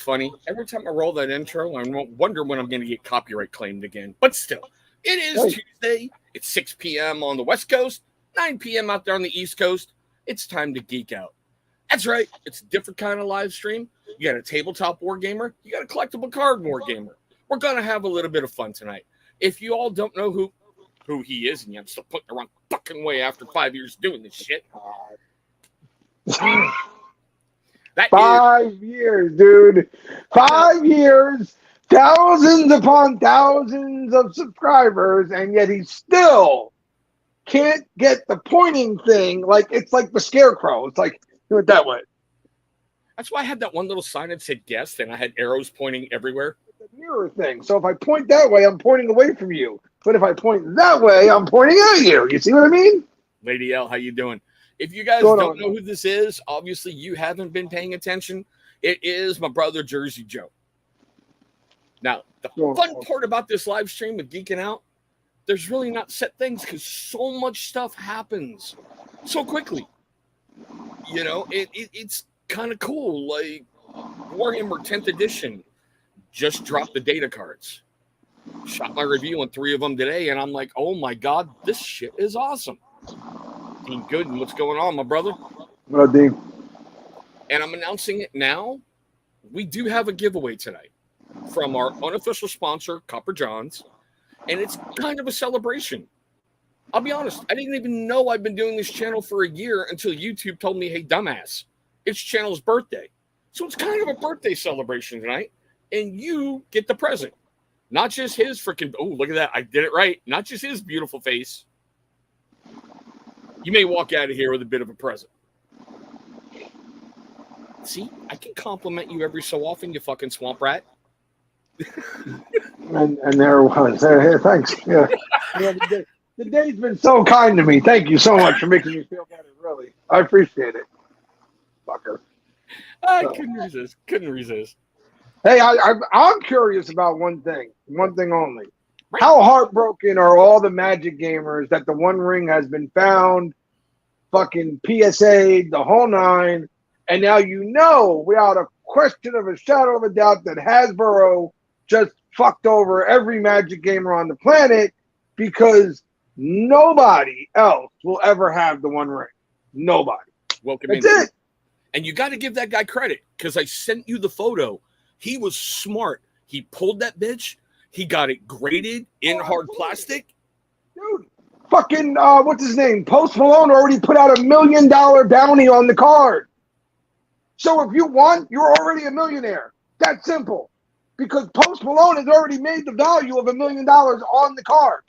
funny? Every time I roll that intro, I wonder when I'm going to get copyright claimed again. But still, it is Tuesday. It's 6 p.m. on the West Coast, 9 p.m. out there on the East Coast. It's time to geek out. That's right. It's a different kind of live stream. You got a tabletop war gamer. You got a collectible card war gamer. We're going to have a little bit of fun tonight. If you all don't know who he is, and I'm still putting the wrong fucking way after 5 years doing this shit. That 5 years, dude. 5 years, thousands upon thousands of subscribers, and yet he still can't get the pointing thing. Like, it's like the scarecrow. It's like, do it that way. That's why I had that one little sign that said guest, and I had arrows pointing everywhere. It's a mirror thing. So if I point that way, I'm pointing away from you. But if I point that way, I'm pointing at you. You see what I mean? Lady L, how you doing? If you guys don't know who this is, obviously you haven't been paying attention. It is my brother, Jersey Joe. Now, the fun part about this live stream of Geeking Out, there's really not set things because so much stuff happens so quickly. You know, it's kind of cool. Like, Warhammer 10th edition just dropped the data cards. Shot my review on 3 of them today, and I'm like, oh my God, this shit is awesome. Dean Gooden, what's going on, my brother? What up, Dean? And I'm announcing it now. We do have a giveaway tonight from our unofficial sponsor, Copper Johns, and it's kind of a celebration. I'll be honest, I didn't even know I've been doing this channel for a year until YouTube told me, hey, dumbass, it's channel's birthday. So it's kind of a birthday celebration tonight, and you get the present. Not just his freaking, oh, look at that, I did it right. Not just his beautiful face. You may walk out of here with a bit of a present. See, I can compliment you every so often, you fucking swamp rat. and there it was. Hey, thanks. Yeah. The day's been so kind to me. Thank you so much for making me feel better, really. I appreciate it. Fucker. I couldn't resist. Hey, I'm curious about one thing only. How heartbroken are all the Magic gamers that the One Ring has been found, fucking PSA, the whole nine, and now without a question of a shadow of a doubt that Hasbro just fucked over every Magic gamer on the planet because nobody else will ever have the One Ring. Nobody. Welcome in. That's it. And you got to give that guy credit because I sent you the photo. He was smart. He pulled that bitch. He got it graded in hard plastic. Dude, fucking, what's his name? Post Malone already put out $1 million bounty on the card. So if you won, you're already a millionaire. That's simple. Because Post Malone has already made the value of $1 million on the card.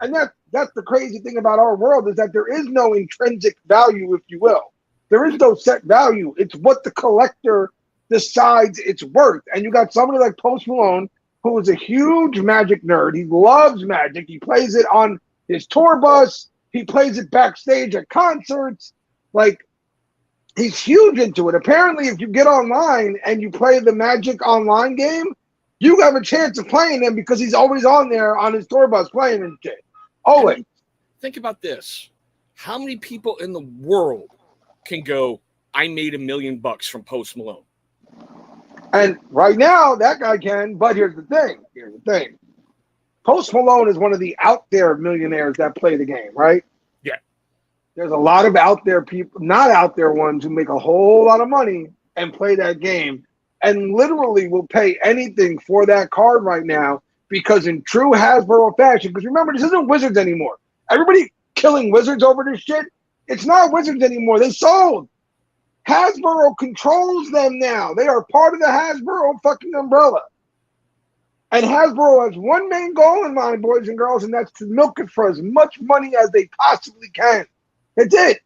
And that's the crazy thing about our world is that there is no intrinsic value, if you will. There is no set value. It's what the collector decides it's worth. And you got somebody like Post Malone, who is a huge Magic nerd. He loves Magic. He plays it on his tour bus. He plays it backstage at concerts. Like, he's huge into it. Apparently, if you get online and you play the Magic online game, you have a chance of playing him because he's always on there on his tour bus playing and shit. Always. Think about this. How many people in the world can go, I made $1 million from Post Malone? And right now, that guy can, but here's the thing. Post Malone is one of the out there millionaires that play the game, right? Yeah. There's a lot of out there people, not out there ones who make a whole lot of money and play that game and literally will pay anything for that card right now because in true Hasbro fashion, because remember, this isn't Wizards anymore. Everybody killing Wizards over this shit. It's not Wizards anymore. They sold. Hasbro controls them now. They are part of the Hasbro fucking umbrella. And Hasbro has one main goal in mind, boys and girls, and that's to milk it for as much money as they possibly can. That's it.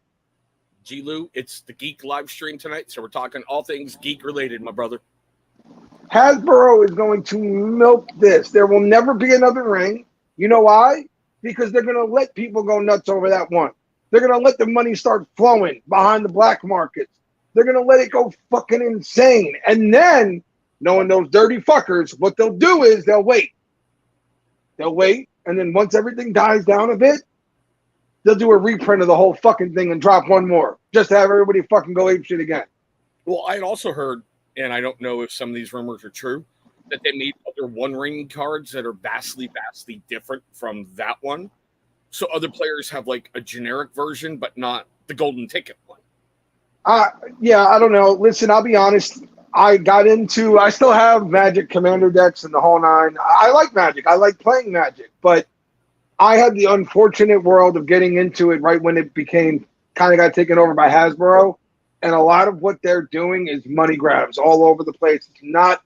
G. Lou, it's the Geek live stream tonight, so we're talking all things geek related, my brother. Hasbro is going to milk this. There will never be another ring. You know why? Because they're going to let people go nuts over that one. They're going to let the money start flowing behind the black markets. They're going to let it go fucking insane. And then, knowing those dirty fuckers, what they'll do is they'll wait. They'll wait. And then once everything dies down a bit, they'll do a reprint of the whole fucking thing and drop one more. Just to have everybody fucking go apeshit again. Well, I had also heard and I don't know if some of these rumors are true, that they made other One Ring cards that are vastly, vastly different from that one. So other players have like a generic version, but not the golden ticket one. Yeah, I don't know. Listen, I'll be honest. I still have Magic Commander decks and the whole nine. I like Magic. I like playing Magic, but I had the unfortunate world of getting into it right when it became kind of got taken over by Hasbro. And a lot of what they're doing is money grabs all over the place. It's not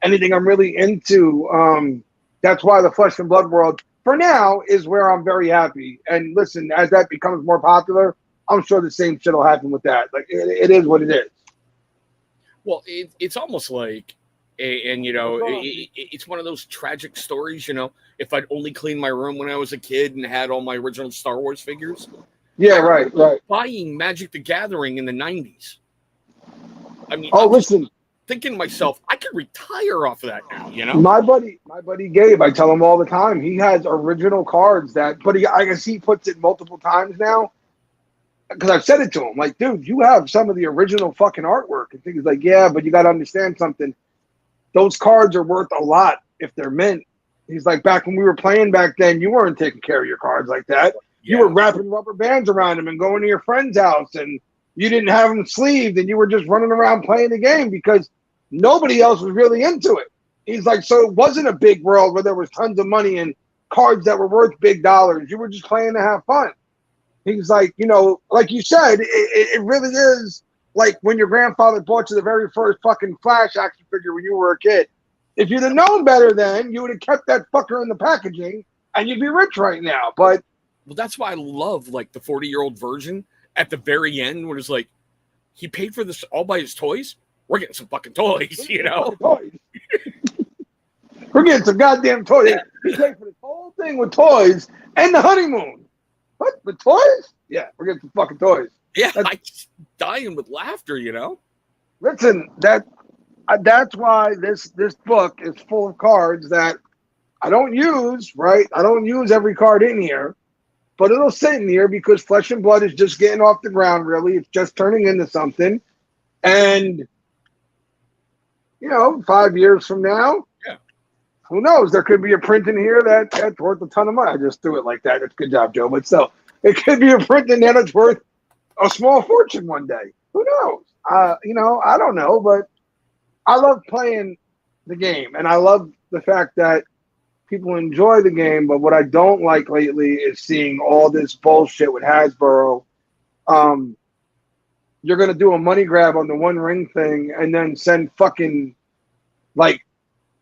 anything I'm really into. That's why the Flesh and Blood world, for now, is where I'm very happy. And listen, as that becomes more popular, I'm sure the same shit will happen with that. Like it is what it is. Well, it's almost like, and you know, it's one of those tragic stories. You know, if I'd only cleaned my room when I was a kid and had all my original Star Wars figures. Yeah, right. Buying Magic the Gathering in the 90s. I mean, listen. Thinking to myself, I could retire off of that now, you know? My buddy Gabe, I tell him all the time, he has original cards but I guess he puts it multiple times now. Because I've said it to him, like, dude, you have some of the original fucking artwork. And he's like, yeah, but you got to understand something. Those cards are worth a lot if they're mint. He's like, back when we were playing back then, you weren't taking care of your cards like that. Yeah. You were wrapping rubber bands around them and going to your friend's house, and you didn't have them sleeved, and you were just running around playing the game because nobody else was really into it. He's like, so it wasn't a big world where there was tons of money and cards that were worth big dollars. You were just playing to have fun. He's like, you know, like you said, it really is like when your grandfather bought you the very first fucking Flash action figure when you were a kid. If you'd have known better then, you would have kept that fucker in the packaging and you'd be rich right now. But well, that's why I love like the 40-year-old version at the very end when it's like, he paid for this all by his toys. We're getting some fucking toys, you know? We're getting some goddamn toys. He paid for this whole thing with toys and the honeymoon. What? The toys? Yeah, we're getting some fucking toys. Yeah, I'm dying with laughter, you know? Listen, that's why this book is full of cards that I don't use, right? I don't use every card in here, but it'll sit in here because Flesh and Blood is just getting off the ground, really. It's just turning into something. And, you know, 5 years from now, who knows? There could be a print in here that's worth a ton of money. I just threw it like that. It's a good job, Joe. But still, it could be a print in there that's worth a small fortune one day. Who knows? You know, I don't know. But I love playing the game. And I love the fact that people enjoy the game. But what I don't like lately is seeing all this bullshit with Hasbro. You're going to do a money grab on the One Ring thing and then send fucking, like,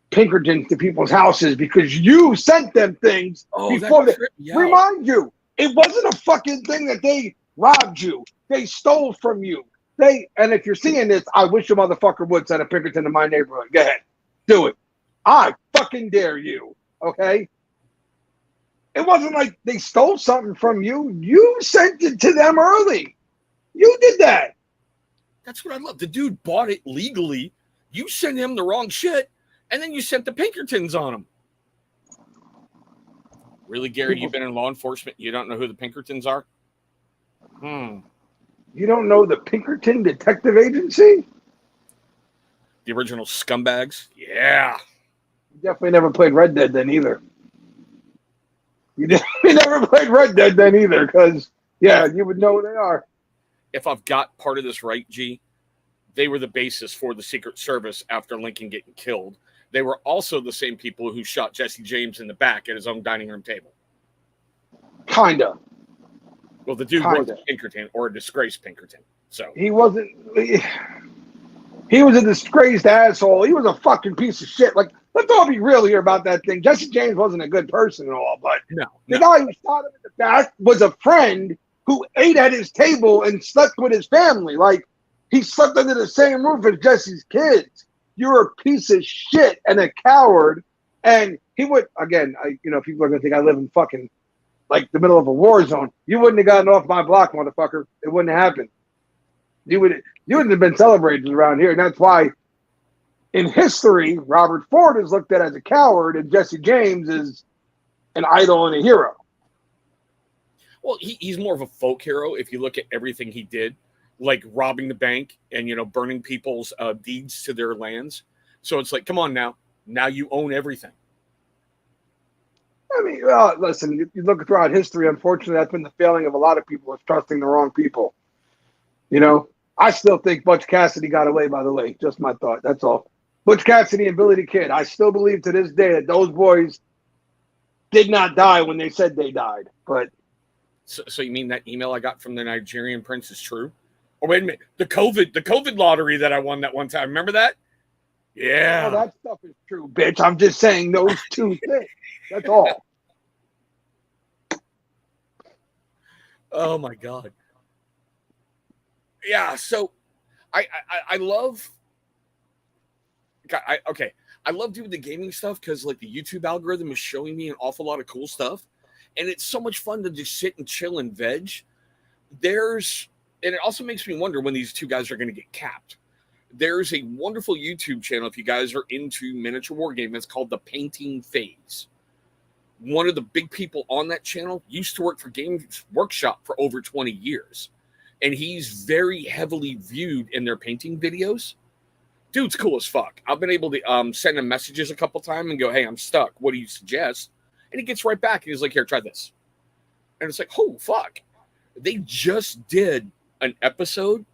Pinkertons to people's houses because you sent them things before they remind you. It wasn't a fucking thing that they robbed you. They stole from you. And if you're seeing this, I wish a motherfucker would send a Pinkerton to my neighborhood. Go ahead. Do it. I fucking dare you. Okay? It wasn't like they stole something from you. You sent it to them early. You did that. That's what I love. The dude bought it legally. You sent him the wrong shit. And then you sent the Pinkertons on them. Really, Gary, you've been in law enforcement. You don't know who the Pinkertons are? You don't know the Pinkerton Detective Agency? The original scumbags? Yeah. You definitely never played Red Dead then either. You never played Red Dead then either because, yeah, you would know who they are. If I've got part of this right, G, they were the basis for the Secret Service after Lincoln getting killed. They were also the same people who shot Jesse James in the back at his own dining room table. Kinda. Well, the dude was a Pinkerton or a disgraced Pinkerton. So he wasn't. He was a disgraced asshole. He was a fucking piece of shit. Like, let's all be real here about that thing. Jesse James wasn't a good person at all, but the guy who shot him in the back was a friend who ate at his table and slept with his family. Like, he slept under the same roof as Jesse's kids. You're a piece of shit and a coward. And he would, again, people are going to think I live in fucking, like, the middle of a war zone. You wouldn't have gotten off my block, motherfucker. It wouldn't have happened. You wouldn't have been celebrated around here. And that's why, in history, Robert Ford is looked at as a coward and Jesse James is an idol and a hero. Well, he's more of a folk hero if you look at everything he did. like robbing the bank and, burning people's deeds to their lands. So it's like, come on now. Now you own everything. I mean, listen, you look throughout history, unfortunately, that's been the failing of a lot of people, is trusting the wrong people. I still think Butch Cassidy got away, by the way. Just my thought. That's all. Butch Cassidy and Billy the Kid. I still believe to this day that those boys did not die when they said they died. But so you mean that email I got from the Nigerian prince is true? Oh, wait a minute. The COVID lottery that I won that one time. Remember that? Yeah. Oh, that stuff is true, bitch. I'm just saying those two things. That's all. Oh my God. Yeah. So I love. I love doing the gaming stuff because like the YouTube algorithm is showing me an awful lot of cool stuff, and it's so much fun to just sit and chill and veg. And it also makes me wonder when these two guys are going to get capped. There's a wonderful YouTube channel if you guys are into miniature war gaming. It's called The Painting Phase. One of the big people on that channel used to work for Games Workshop for over 20 years, and he's very heavily viewed in their painting videos. Dude's cool as fuck. I've been able to send him messages a couple times and go, hey, I'm stuck. What do you suggest? And he gets right back. And he's like, here, try this. And it's like, oh, fuck. They just did an episode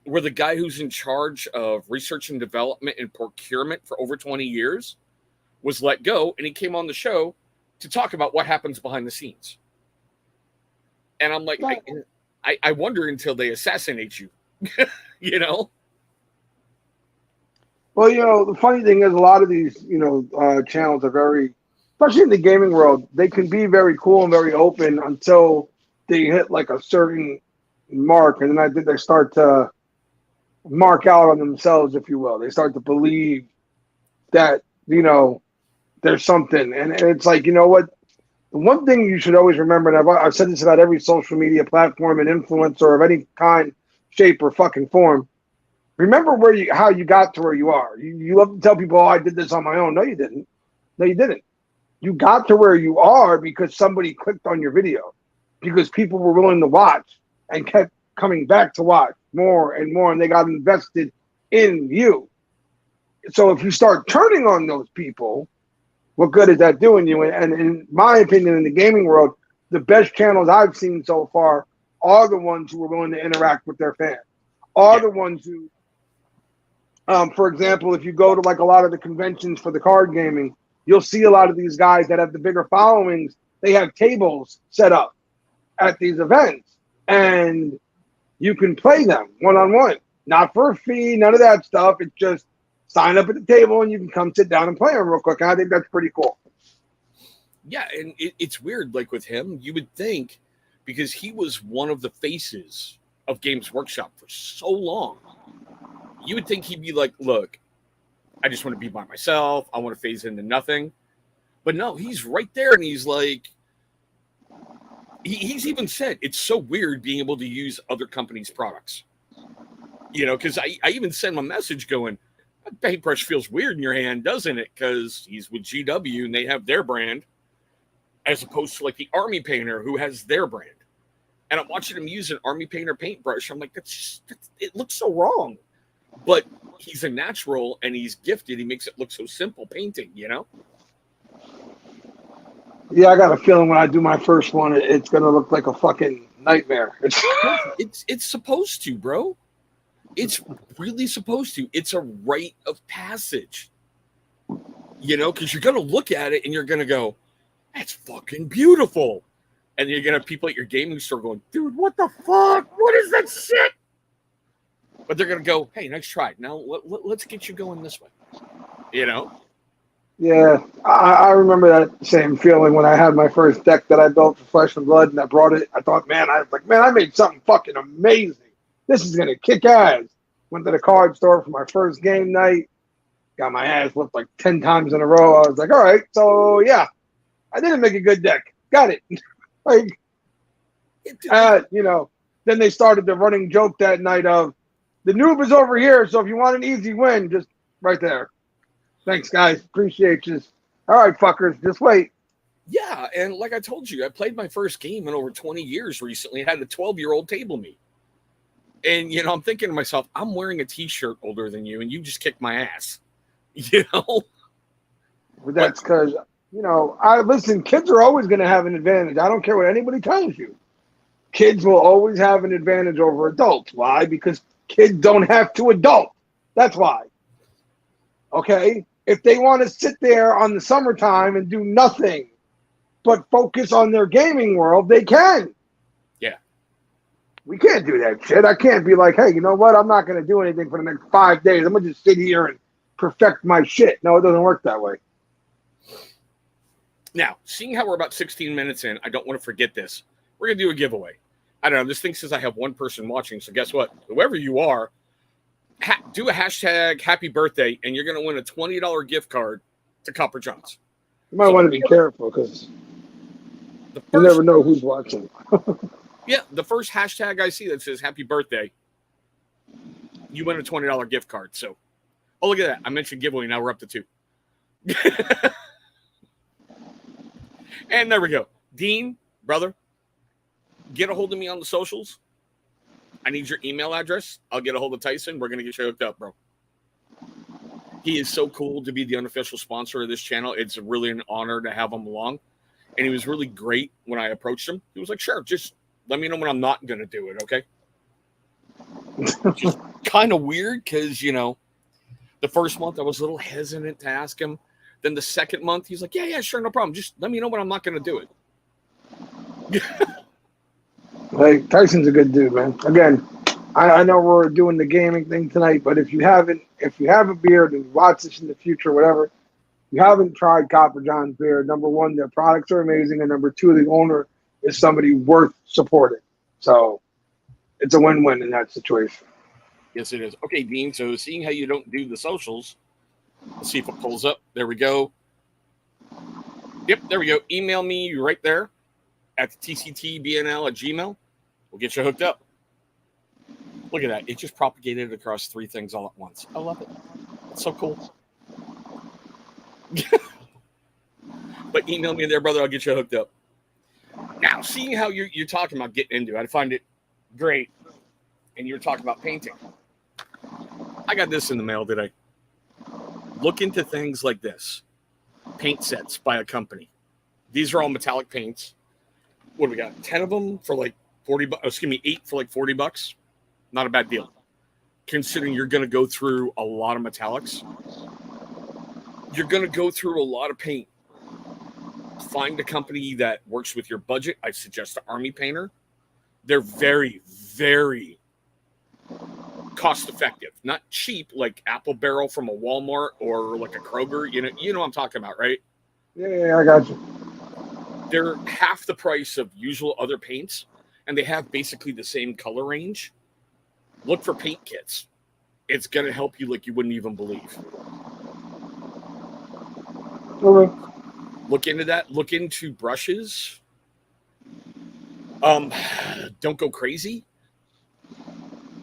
where the guy who's in charge of research and development and procurement for over 20 years was let go. And he came on the show to talk about what happens behind the scenes. And I'm like, I wonder until they assassinate you, Well, the funny thing is a lot of these, channels are very, especially in the gaming world, they can be very cool and very open until they hit like a certain mark. And then I think they start to mark out on themselves, if you will. They start to believe that, there's something. And it's like, you know what? The one thing you should always remember, and I've said this about every social media platform and influencer of any kind, shape, or fucking form. Remember how you got to where you are. You love to tell people, oh, I did this on my own. No, you didn't. No, you didn't. You got to where you are because somebody clicked on your video, because people were willing to watch and kept coming back to watch more and more, and they got invested in you. So if you start turning on those people, what good is that doing you? And in my opinion, in the gaming world, the best channels I've seen so far are the ones who are willing to interact with their fans, the ones who, for example, if you go to like a lot of the conventions for the card gaming, you'll see a lot of these guys that have the bigger followings. They have tables set up at these events, and you can play them one-on-one, not for a fee, none of that stuff. It's just sign up at the table and you can come sit down and play them real quick. And I think that's pretty cool. Yeah, and it's weird. Like with him, you would think, because he was one of the faces of Games Workshop for so long, you would think he'd be like, look, I just want to be by myself. I want to phase into nothing. But no, he's right there. And he's like, he's even said, it's so weird being able to use other companies' products. Because I even sent him a message going, that paintbrush feels weird in your hand, doesn't it? Because he's with GW and they have their brand, as opposed to like the Army Painter who has their brand. And I'm watching him use an Army Painter paintbrush. I'm like, it looks so wrong. But he's a natural and he's gifted. He makes it look so simple painting, Yeah, I got a feeling when I do my first one, it's going to look like a fucking nightmare. It's supposed to, bro. It's really supposed to. It's a rite of passage, because you're going to look at it and you're going to go, that's fucking beautiful. And you're going to have people at your gaming store going, dude, what the fuck? What is that shit? But they're going to go, hey, nice try. Now let's get you going this way, Yeah, I remember that same feeling when I had my first deck that I built for Flesh and Blood, and I brought it. I thought, I made something fucking amazing. This is going to kick ass. Went to the card store for my first game night. Got my ass whooped like 10 times in a row. I was like, all right, so yeah, I didn't make a good deck. Got it. Then they started the running joke that night of, the noob is over here, so if you want an easy win, just right there. Thanks, guys. Appreciate you. All right, fuckers, just wait. Yeah, and like I told you, I played my first game in over 20 years recently. I had a 12-year-old table me. And, you know, I'm thinking to myself, I'm wearing a T-shirt older than you, and you just kicked my ass. You know? But that's because, you know, listen, kids are always going to have an advantage. I don't care what anybody tells you. Kids will always have an advantage over adults. Why? Because kids don't have to adult. That's why. Okay? If they want to sit there on the summertime and do nothing but focus on their gaming world, they can. Yeah. We can't do that shit. I can't be like, hey, you know what? I'm not going to do anything for the next 5 days. I'm going to just sit here and perfect my shit. No, it doesn't work that way. Now, seeing how we're about 16 minutes in, I don't want to forget this. We're going to do a giveaway. I don't know. This thing says I have one person watching. So guess what? Whoever you are, do a hashtag happy birthday, and you're going to win a $20 gift card to Copper John's. You might want to be careful because you never know who's watching. Yeah, the first hashtag I see that says happy birthday, you win a $20 gift card. So, oh, look at that. I mentioned giveaway. Now we're up to 2. And there we go. Dean, brother, get a hold of me on the socials. I need your email address. I'll get a hold of Tyson. We're going to get you hooked up, bro. He is so cool to be the unofficial sponsor of this channel. It's really an honor to have him along. And he was really great when I approached him. He was like, sure, just let me know when I'm not going to do it, okay? Just kind of weird because, you know, the first month I was a little hesitant to ask him. Then the second month, he's like, yeah, sure, no problem. Just let me know when I'm not going to do it. Hey, Tyson's a good dude, man. Again, I know we're doing the gaming thing tonight, but if you have a beer and watch this in the future, whatever, you haven't tried Copper John's beer, number one, their products are amazing, and number two, the owner is somebody worth supporting. So it's a win-win in that situation. Yes, it is. Okay, Dean, so seeing how you don't do the socials, let's see if it pulls up. There we go. Yep, there we go. Email me right there at tctbnl@gmail. We'll get you hooked up. Look at that. It just propagated across 3 things all at once. I love it. It's so cool. But email me there, brother. I'll get you hooked up. Now, seeing how you're talking about getting into it, I find it great. And you're talking about painting. I got this in the mail today. Look into things like this. Paint sets by a company. These are all metallic paints. What do we got? 10 of them for like 40 bucks. Excuse me, 8 for like 40 bucks. Not a bad deal. Considering you're going to go through a lot of metallics. You're going to go through a lot of paint. Find a company that works with your budget. I suggest the Army Painter. They're very, very cost effective. Not cheap like Apple Barrel from a Walmart or like a Kroger. You know what I'm talking about, right? Yeah, I got you. They're half the price of usual other paints, and they have basically the same color range. Look for paint kits. It's going to help you like you wouldn't even believe. Okay. Look into that. Look into brushes. Don't go crazy.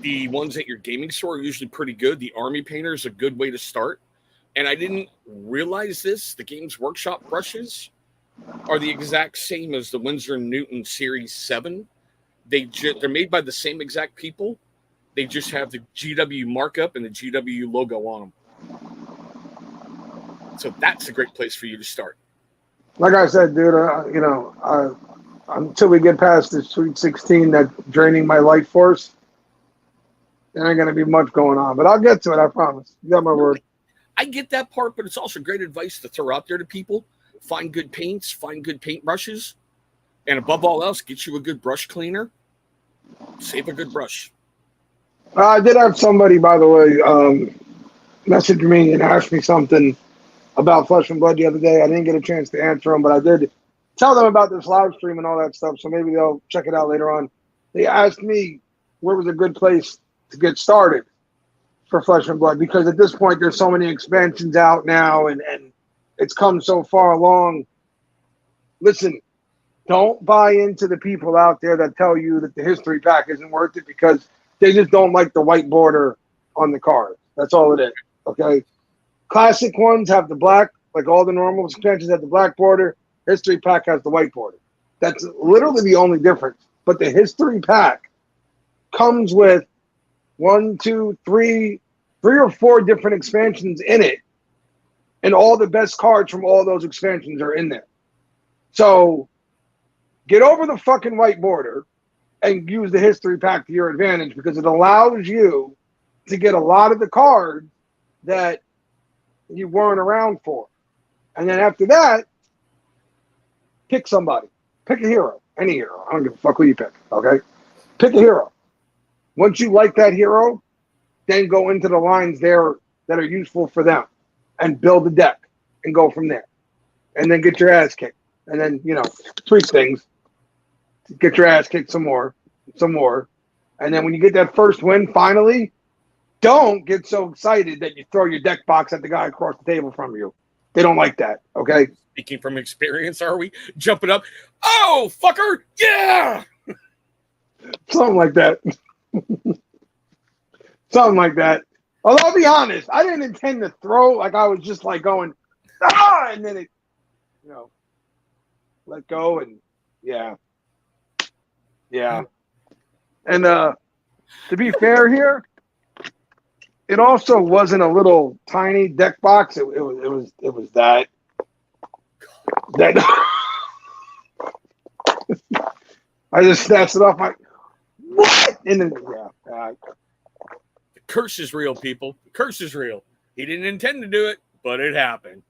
The ones at your gaming store are usually pretty good. The Army Painter is a good way to start. And I didn't realize this. The Games Workshop brushes are the exact same as the Winsor & Newton Series 7. They're made by the same exact people. They just have the GW markup and the GW logo on them. So that's a great place for you to start. Like I said, dude, until we get past this Sweet 16 that's draining my life force, there ain't going to be much going on. But I'll get to it, I promise. You got my word. I get that part, but it's also great advice to throw out there to people. Find good paints, find good paint brushes, and above all else, get you a good brush cleaner. Save a good brush. I did have somebody, by the way, message me and ask me something about Flesh and Blood the other day. I didn't get a chance to answer them, but I did tell them about this live stream and all that stuff, so maybe they'll check it out later on. They asked me where was a good place to get started for Flesh and Blood, because at this point there's so many expansions out now and it's come so far along. Listen, don't buy into the people out there that tell you that the history pack isn't worth it because they just don't like the white border on the card. That's all it is, okay? Classic ones have the black, like all the normal expansions have the black border. History pack has the white border. That's literally the only difference. But the history pack comes with one, two, three or four different expansions in it. And all the best cards from all those expansions are in there. So get over the fucking white border and use the history pack to your advantage, because it allows you to get a lot of the cards that you weren't around for. And then after that, pick somebody. Pick a hero. Any hero. I don't give a fuck who you pick. Okay? Pick a hero. Once you like that hero, then go into the lines there that are useful for them and build a deck and go from there. And then get your ass kicked. And then, tweak things. Get your ass kicked some more. And then when you get that first win, finally, don't get so excited that you throw your deck box at the guy across the table from you. They don't like that, okay? Speaking from experience, are we? Jumping up. Oh, fucker! Yeah! Something like that. Something like that. Although, I'll be honest, I didn't intend to throw. Like, I was just like going, and then it, let go, and yeah. And to be fair here, it also wasn't a little tiny deck box. It was that. I just snatched it off. Like, what? And then the curse is real, people. The curse is real. He didn't intend to do it, but it happened.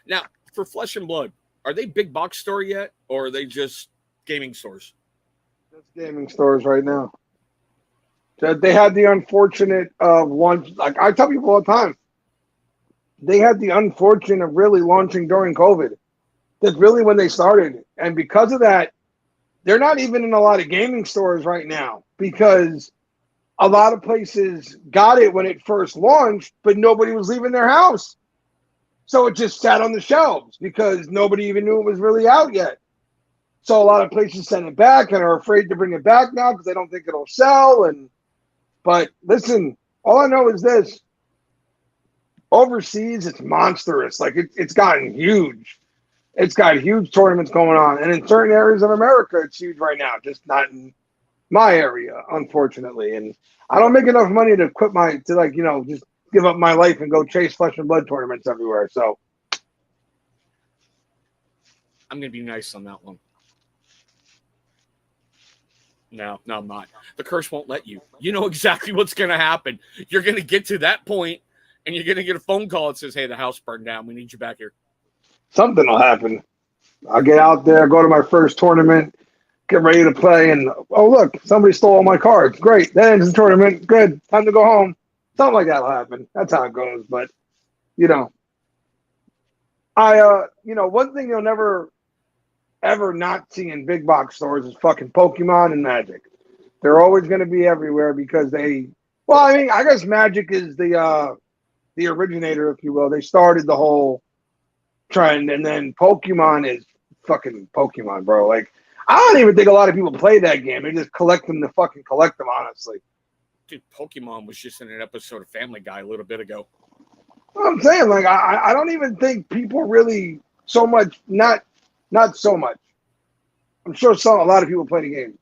Now, for Flesh and Blood, are they big box store yet, or are they just gaming stores? Just gaming stores right now. They had the unfortunate launch. Like I tell people all the time, they had the unfortunate of really launching during COVID. That's really when they started. And because of that, they're not even in a lot of gaming stores right now, because a lot of places got it when it first launched, but nobody was leaving their house. So it just sat on the shelves because nobody even knew it was really out yet. So a lot of places sent it back and are afraid to bring it back now because they don't think it'll sell. But listen, all I know is this. Overseas, it's monstrous. Like it's gotten huge. It's got huge tournaments going on. And in certain areas of America, it's huge right now. Just not in my area, unfortunately. And I don't make enough money to quit just give up my life and go chase Flesh and Blood tournaments everywhere. So I'm going to be nice on that one. No, I'm not. The curse won't let you. You know exactly what's going to happen. You're going to get to that point, and you're going to get a phone call that says, hey, the house burned down. We need you back here. Something will happen. I'll get out there, go to my first tournament, get ready to play, and, oh, look, somebody stole all my cards. Great. That ends the tournament. Good. Time to go home. Something like that will happen. That's how it goes. But, one thing you'll never ever not see in big box stores is fucking Pokemon and Magic. They're always going to be everywhere because I guess Magic is the originator, if you will. They started the whole trend, and then Pokemon is fucking Pokemon, bro. Like, I don't even think a lot of people play that game. They just collect them to fucking collect them, honestly. Dude, Pokemon was just in an episode of Family Guy a little bit ago. Well, I'm saying, like, I don't even think people really so much, not so much. I'm sure a lot of people play the game.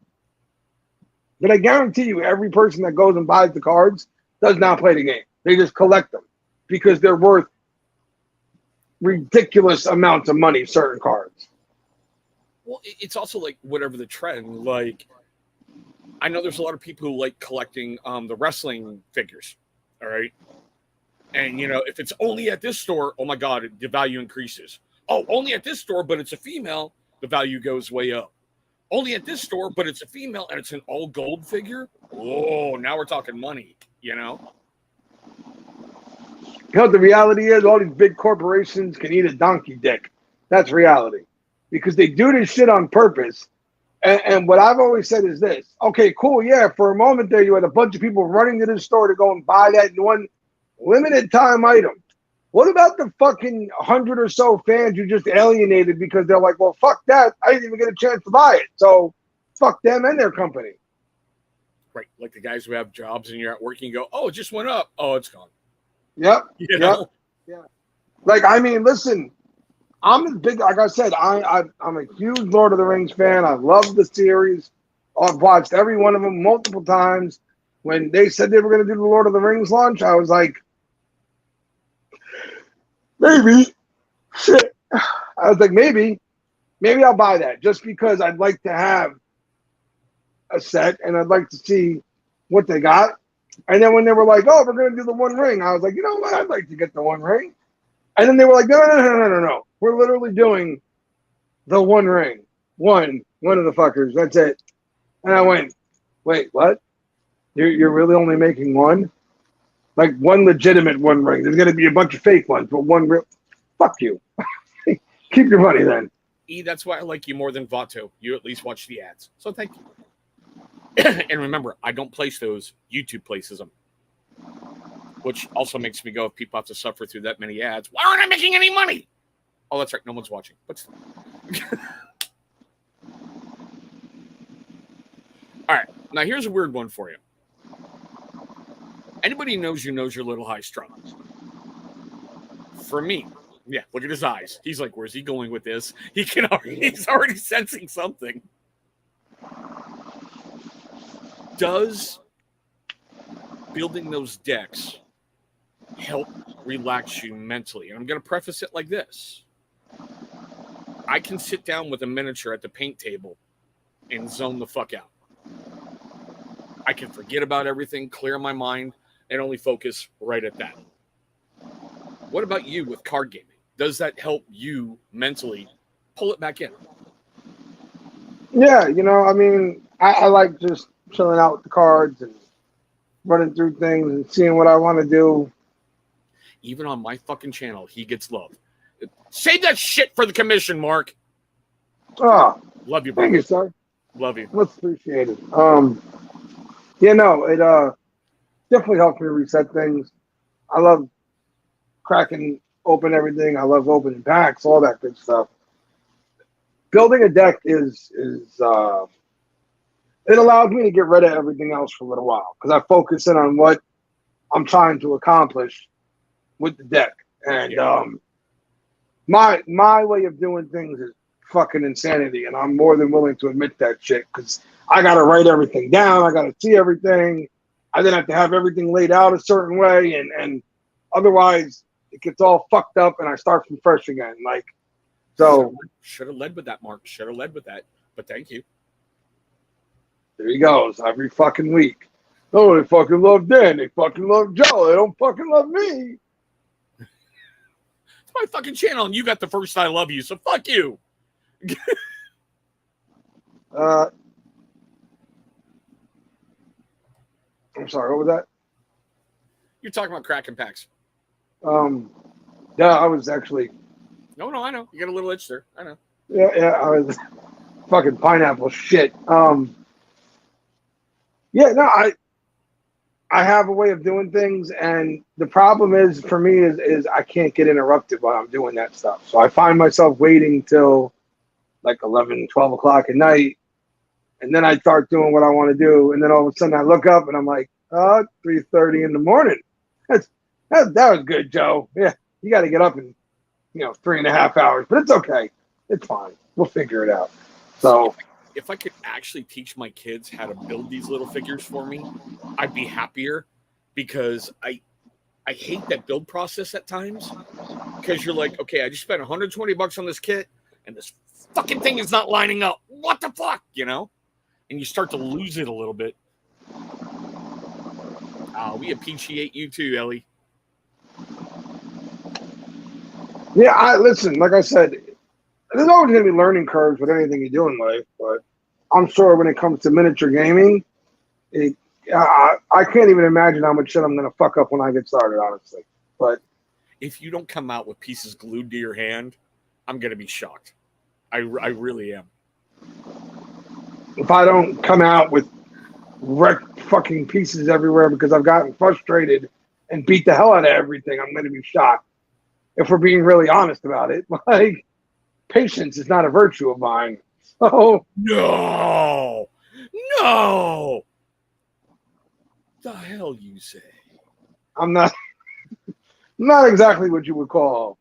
But I guarantee you, every person that goes and buys the cards does not play the game. They just collect them because they're worth ridiculous amounts of money, certain cards. Well, it's also like whatever the trend. Like, I know there's a lot of people who like collecting the wrestling figures. All right. And, if it's only at this store, oh my God, the value increases. Oh, only at this store, but it's a female, the value goes way up. Only at this store, but it's a female and it's an all gold figure. Oh, now we're talking money, The reality is all these big corporations can eat a donkey dick. That's reality. Because they do this shit on purpose. And what I've always said is this. Okay, cool. Yeah, for a moment there, you had a bunch of people running to the store to go and buy that one limited time item. What about the fucking 100 or so fans you just alienated because they're like, well, fuck that. I didn't even get a chance to buy it. So fuck them and their company. Right. Like the guys who have jobs and you're at work and you go, oh, it just went up. Oh, it's gone. Yep. Yep. Yeah. Like, I mean, listen, I'm as big, like I said, I'm a huge Lord of the Rings fan. I love the series. I've watched every one of them multiple times. when they said they were going to do the Lord of the Rings launch, I was like, maybe. Shit. I was like, maybe I'll buy that just because I'd like to have a set and I'd like to see what they got. And then when they were like, oh, we're going to do the One Ring, I was like, you know what? I'd like to get the One Ring. And then they were like, no. We're literally doing the One Ring. One of the fuckers. That's it. And I went, wait, what? You're really only making one? Like one legitimate One Ring. There's going to be a bunch of fake ones, but one real. Fuck you. Keep your money then. That's why I like you more than Vato. You at least watch the ads. So thank you. And remember, I don't place those. YouTube places them. Which also makes me go, if people have to suffer through that many ads, why aren't I making any money? Oh, that's right. No one's watching. But still. All right. Now, here's a weird one for you. Anybody knows you knows you're a little high strung. For me, yeah, look at his eyes. He's like, where's he going with this? He's already sensing something. Does building those decks help relax you mentally? And I'm going to preface it like this. I can sit down with a miniature at the paint table and zone the fuck out. I can forget about everything, clear my mind, and only focus right at that. What about you with card gaming? Does that help you mentally pull it back in? Yeah, I mean, I like just chilling out with the cards and running through things and seeing what I want to do. Even on my fucking channel, he gets love. Save that shit for the commission, Mark. Oh, love you, brother. Thank you, sir. Love you. Much appreciated. It definitely helps me reset things. I love cracking open everything. I love opening packs, all that good stuff. Building a deck is it allows me to get rid of everything else for a little while because I focus in on what I'm trying to accomplish with the deck. And my way of doing things is fucking insanity, and I'm more than willing to admit that shit because I got to write everything down. I got to see everything. I then have to have everything laid out a certain way, and otherwise it gets all fucked up, and I start from fresh again. Like, so should have led with that, Mark. Should have led with that. But thank you. There he goes every fucking week. Oh, they fucking love Dan. They fucking love Joe. They don't fucking love me. It's my fucking channel, and you got the first I love you, so fuck you. I'm sorry, what was that? You're talking about cracking packs. Yeah, I was actually. No, I know. You got a little itch there. I know. Yeah, I was fucking pineapple shit. I have a way of doing things, and the problem is for me is I can't get interrupted while I'm doing that stuff. So I find myself waiting till like 11, 12 o'clock at night, and then I start doing what I want to do, and then all of a sudden I look up and I'm like, 3:30 in the morning. That was good, Joe. Yeah, you got to get up in 3.5 hours, but it's okay. It's fine. We'll figure it out. So if I could actually teach my kids how to build these little figures for me, I'd be happier because I hate that build process at times because you're like, okay, I just spent $120 on this kit and this fucking thing is not lining up. What the fuck, And you start to lose it a little bit. We appreciate you too, Ellie. Yeah, listen, like I said, there's always going to be learning curves with anything you do in life, but I'm sure when it comes to miniature gaming, I can't even imagine how much shit I'm going to fuck up when I get started, honestly. But if you don't come out with pieces glued to your hand, I'm going to be shocked. I really am. If I don't come out with wrecked fucking pieces everywhere because I've gotten frustrated and beat the hell out of everything, I'm going to be shocked. If we're being really honest about it, like, patience is not a virtue of mine. So no, the hell you say? I'm not exactly what you would call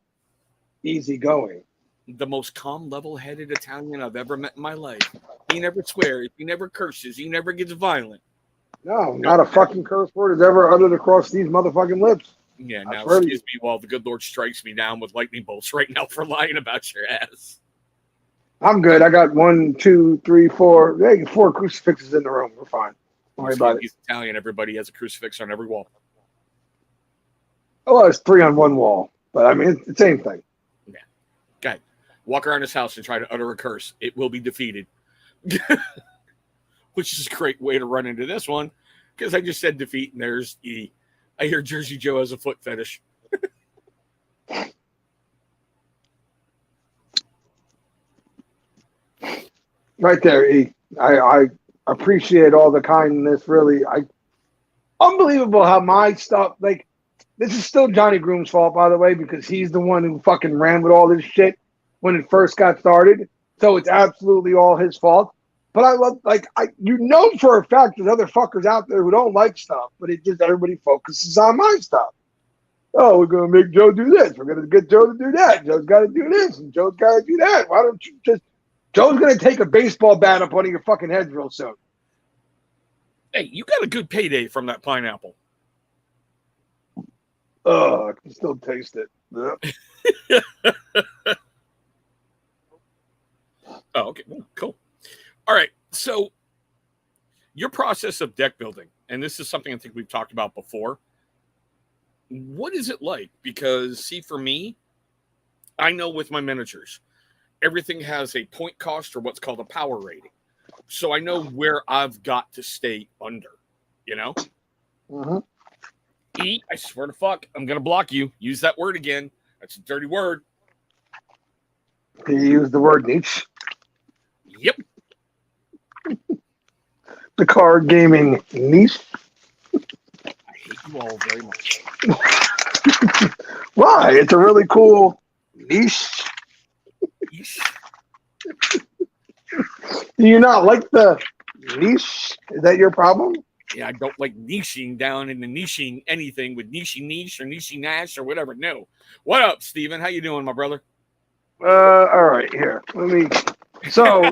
easygoing. The most calm, level-headed Italian I've ever met in my life. He never swears. He never curses. He never gets violent. No, not a fucking curse word is ever uttered across these motherfucking lips. Yeah, now excuse me while the good Lord strikes me down with lightning bolts right now for lying about your ass. I'm good. I got 1, 2, 3, 4. Hey, 4 crucifixes in the room. We're fine. Don't worry about it. He's Italian. Everybody has a crucifix on every wall. Oh, it's 3 on one wall, but I mean it's the same thing. Yeah. Okay. Walk around his house and try to utter a curse. It will be defeated. Which is a great way to run into this one because I just said defeat and there's E. I hear Jersey Joe has a foot fetish. Right there, E. I appreciate all the kindness. Really, unbelievable how my stuff. Like, this is still Johnny Groom's fault, by the way, because he's the one who fucking ran with all this shit when it first got started. So it's absolutely all his fault. But I love, you know for a fact there's other fuckers out there who don't like stuff, but it just everybody focuses on my stuff. Oh, we're gonna make Joe do this. We're gonna get Joe to do that. Joe's got to do this, and Joe's got to do that. Why don't you just? Joe's gonna take a baseball bat up one of your fucking heads real soon. Hey, you got a good payday from that pineapple. Oh, I can still taste it. Yep. Oh, okay, cool. All right, so your process of deck building, and this is something I think we've talked about before. What is it like? Because, see, for me, I know with my miniatures, everything has a point cost or what's called a power rating. So I know where I've got to stay under, you know? Mm-hmm. E, I swear to fuck, I'm going to block you. Use that word again. That's a dirty word. You use the word niche. Yep. The card gaming niche. I hate you all very much. Why? It's a really cool niche. Do you not like the niche? Is that your problem? Yeah, I don't like niching down into niching anything with niche or niche nash or whatever. No. What up, Steven? How you doing, my brother? All right, here. Let me. So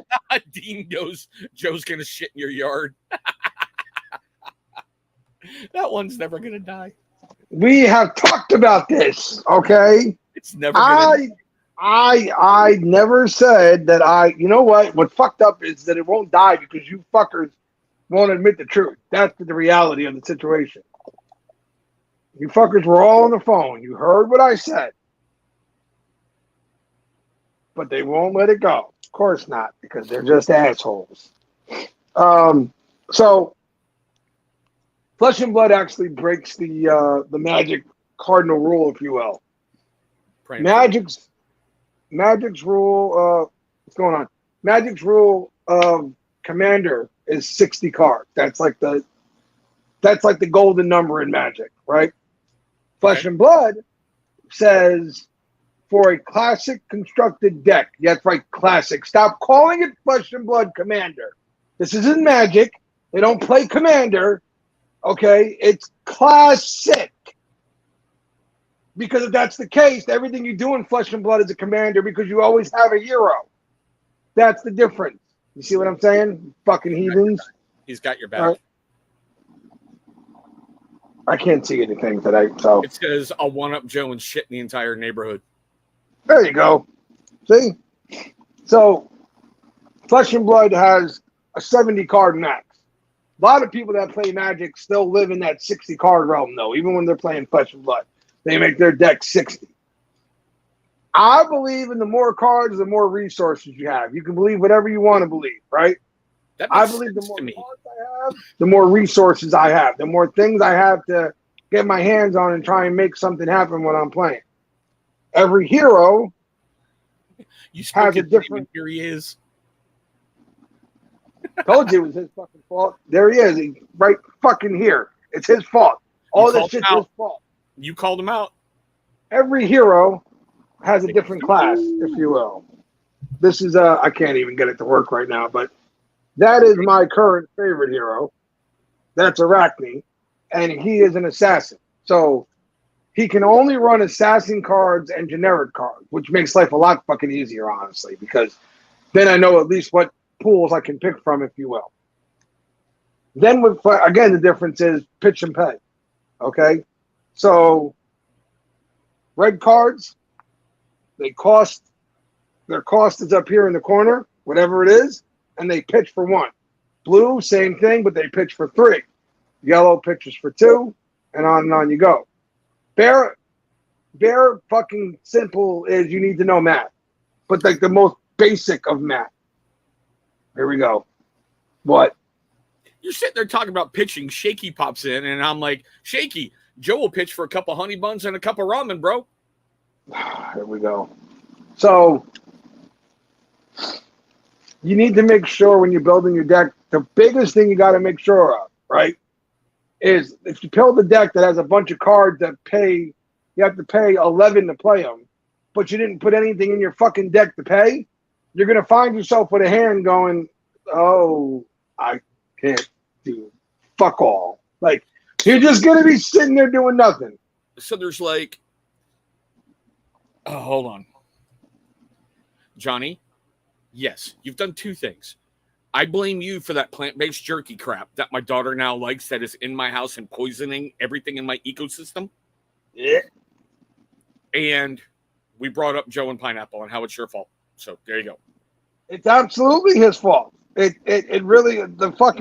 Dean goes, Joe's gonna shit in your yard. That one's never gonna die. We have talked about this, okay? It's never gonna die. I never said that you know what fucked up is that it won't die because you fuckers won't admit the truth. That's the reality of the situation. You fuckers were all on the phone. You heard what I said. But they won't let it go. Of course not, because they're just assholes. So Flesh and Blood actually breaks the Magic cardinal rule, if you will. Magic's rule, what's going on? Magic's rule of Commander is 60 cards. That's like the golden number in Magic, right? Flesh and Blood says for a classic constructed deck. That's right, classic. Stop calling it Flesh and Blood Commander. This isn't Magic. They don't play Commander. Okay, it's classic. Because if that's the case, everything you do in Flesh and Blood is a commander because you always have a hero. That's the difference. You see what I'm saying? Fucking heathens. He's got your back. I can't see anything today. So it says, I'll one-up Joe and shit in the entire neighborhood. There you go. See? So Flesh and Blood has a 70 card max. A lot of people that play Magic still live in that 60 card realm, though, even when they're playing Flesh and Blood. They make their deck 60. I believe in the more cards, the more resources you have. You can believe whatever you want to believe, right? I believe the more cards I have, the more resources I have, the more things I have to get my hands on and try and make something happen when I'm playing. Every hero has a different. Here he is. Told you it was his fucking fault. There he is. He's right fucking here. It's his fault. All this shit's his fault. You called him out. Every hero has a different class, if you will. This is I can't even get it to work right now, but that is my current favorite hero. That's Arachne, and he is an assassin. So he can only run assassin cards and generic cards, which makes life a lot fucking easier, honestly, because then I know at least what pools I can pick from, if you will. Then again, the difference is pitch and pay. Okay, so red cards, their cost is up here in the corner, whatever it is, and they pitch for 1. Blue, same thing, but they pitch for 3. Yellow pitches for 2, and on you go. Bare fucking simple is you need to know math, but like the most basic of math. Here we go. What? You're sitting there talking about pitching. Shaky pops in, and I'm like, Shaky, Joe will pitch for a couple honey buns and a cup of ramen, bro. Here we go. So you need to make sure when you're building your deck, the biggest thing you got to make sure of, right, is if you build a deck that has a bunch of cards that you have to pay 11 to play them, but you didn't put anything in your fucking deck to pay, you're going to find yourself with a hand going, oh, I can't do fuck all. Like, you're just going to be sitting there doing nothing. So there's like, oh, hold on. Johnny, yes, you've done 2 things. I blame you for that plant-based jerky crap that my daughter now likes that is in my house and poisoning everything in my ecosystem. Yeah. And we brought up Joe and Pineapple and how it's your fault. So there you go. It's absolutely his fault. It really, the foot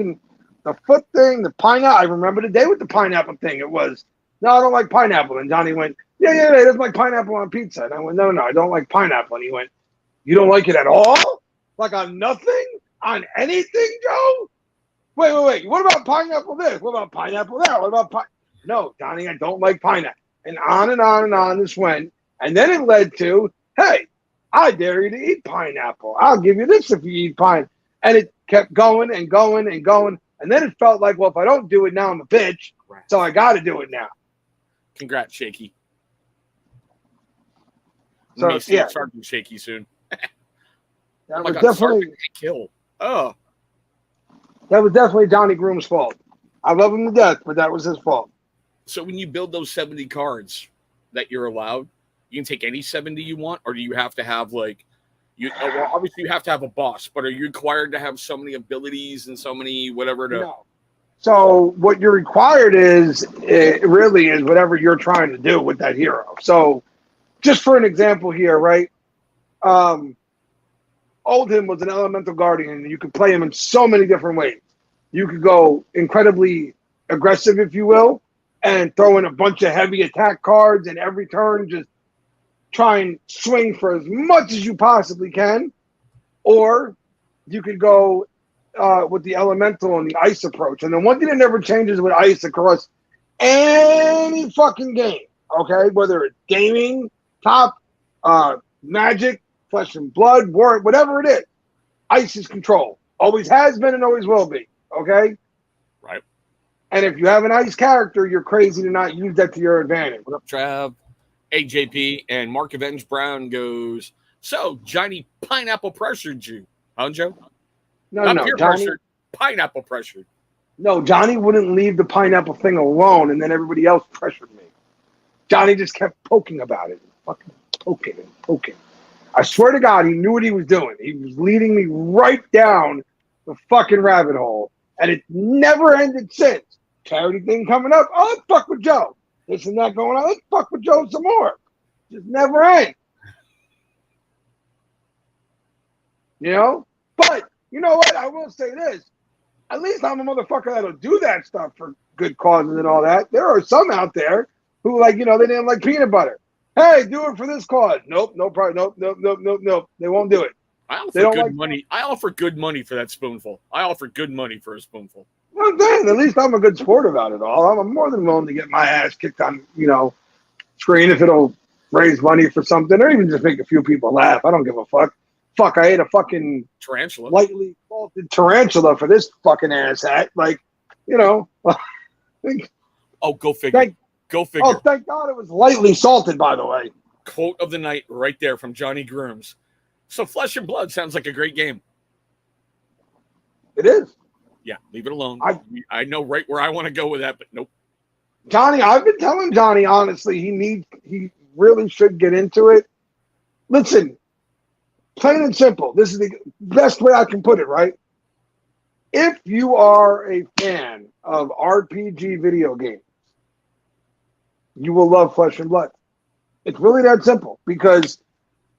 thing, the pineapple, I remember the day with the pineapple thing. It was, no, I don't like pineapple. And Johnny went, yeah, he doesn't like pineapple on pizza. And I went, no, I don't like pineapple. And he went, you don't like it at all? Like on nothing? On anything, Joe? Wait. What about pineapple this? What about pineapple that? What about No, Johnny, I don't like pineapple. And on this went. And then it led to, hey, I dare you to eat pineapple. I'll give you this if you eat pine. And it kept going and going and going. And then it felt like, well, if I don't do it now, I'm a bitch. So I got to do it now. Congrats, Shaky. So, yeah. Sergeant Shaky soon. That was definitely kill. Oh. That was definitely Johnny Groom's fault. I love him to death, but that was his fault. So when you build those 70 cards that you're allowed, you can take any 70 you want, or do you have to have like well, obviously you have to have a boss, but are you required to have so many abilities and so many whatever to No. So what you're required is it really is whatever you're trying to do with that hero. So just for an example here, right? Oldhim was an elemental guardian, and you could play him in so many different ways. You could go incredibly aggressive, if you will, and throw in a bunch of heavy attack cards, and every turn just try and swing for as much as you possibly can. Or you could go with the elemental and the ice approach. And the one thing that never changes with ice across any fucking game, okay? Whether it's gaming, top, magic, flesh and blood, war, whatever it is, ice is control. Always has been and always will be, okay? Right. And if you have an ice character, you're crazy to not use that to your advantage. What up, Trav? AJP and Mark Avenge Brown goes, so Johnny pineapple pressured you, huh, Joe? No, not no, peer Johnny, pressured, pineapple pressured. No, Johnny wouldn't leave the pineapple thing alone, and then everybody else pressured me. Johnny just kept poking about it, fucking poking and poking. I swear to God, he knew what he was doing. He was leading me right down the fucking rabbit hole, and it never ended since. Charity thing coming up, oh, let's fuck with Joe. This and that going on, let's fuck with Joe some more. Just never ends. You know? But, you know what? I will say this. At least I'm a motherfucker that'll do that stuff for good causes and all that. There are some out there who, like, you know, they didn't like peanut butter. Hey, do it for this cause. Nope, no problem. Nope. They won't do it. I offer good money. I offer good money for that spoonful. I offer good money for a spoonful. Well, then, at least I'm a good sport about it all. I'm more than willing to get my ass kicked on, you know, screen if it'll raise money for something or even just make a few people laugh. I don't give a fuck. Fuck, I ate a fucking tarantula, lightly salted tarantula for this fucking ass hat. Like, you know. Oh, go figure. Go figure. Oh, thank God it was lightly salted, by the way. Quote of the night right there from Johnny Grooms. So Flesh and Blood sounds like a great game. It is. Yeah, leave it alone. I know right where I want to go with that, but nope. Johnny, I've been telling Johnny, honestly, he really should get into it. Listen, plain and simple. This is the best way I can put it, right? If you are a fan of RPG video games, you will love Flesh and Blood. It's really that simple because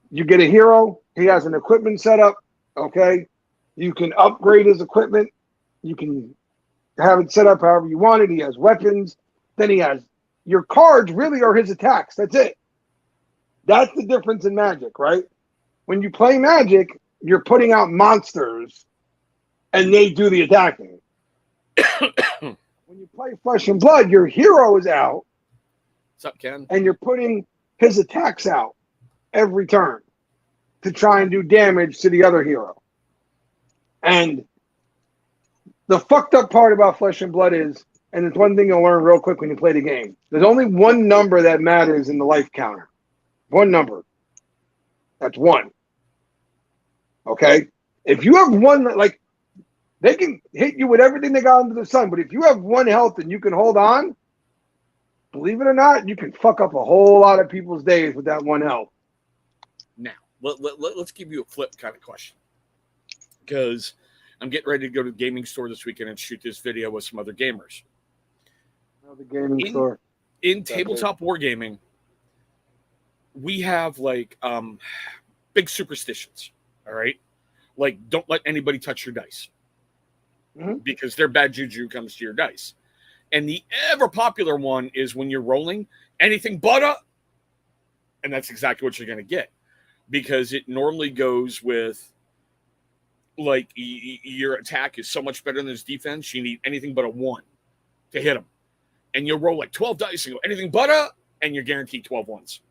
you get a hero. He has an equipment set up. Okay. You can upgrade his equipment. You can have it set up however you want it. He has weapons. Then he has your cards really are his attacks. That's it. That's the difference in Magic, right? When you play Magic, you're putting out monsters and they do the attacking. When you play Flesh and Blood, your hero is out. What's up, Ken? And you're putting his attacks out every turn to try and do damage to the other hero. And the fucked up part about Flesh and Blood is, and it's one thing you'll learn real quick when you play the game, there's only one number that matters in the life counter. One number. That's one. Okay? If you have one, like, they can hit you with everything they got under the sun, but if you have one health and you can hold on, believe it or not, you can fuck up a whole lot of people's days with that one health. Now, let's give you a flip kind of question. Because I'm getting ready to go to the gaming store this weekend and shoot this video with some other gamers. The gaming store. In tabletop wargaming, we have like big superstitions, all right? Like, don't let anybody touch your dice. Mm-hmm. Because their bad juju comes to your dice. And the ever popular one is when you're rolling anything but a, and that's exactly what you're going to get. Because it normally goes with, like, your attack is so much better than his defense, you need anything but a 1 to hit him. And you'll roll like 12 dice and go anything but a, and you're guaranteed 12 ones.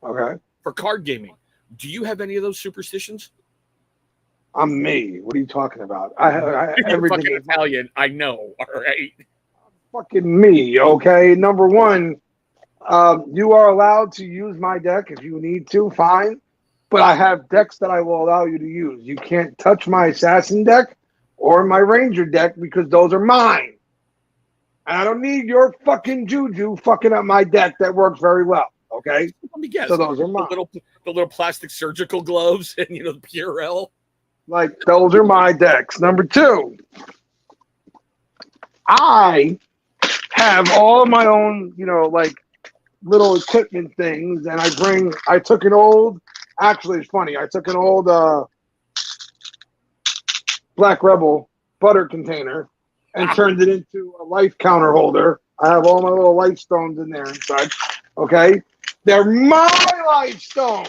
Okay. For card gaming, do you have any of those superstitions? I'm me. What are you talking about? I everything fucking Italian. I know. All right. Fucking me. Okay. Number one, you are allowed to use my deck if you need to. Fine, but I have decks that I will allow you to use. You can't touch my assassin deck or my ranger deck because those are mine. And I don't need your fucking juju fucking up my deck that works very well. Okay. Let me guess. So those are mine. The little plastic surgical gloves and the Purell. Like, those are my decks. Number two, I have all my own, like little equipment things. And I took an old, actually it's funny. I took an old Black Rebel butter container and turned it into a life counter holder. I have all my little life stones in there inside. Okay. They're my life stones,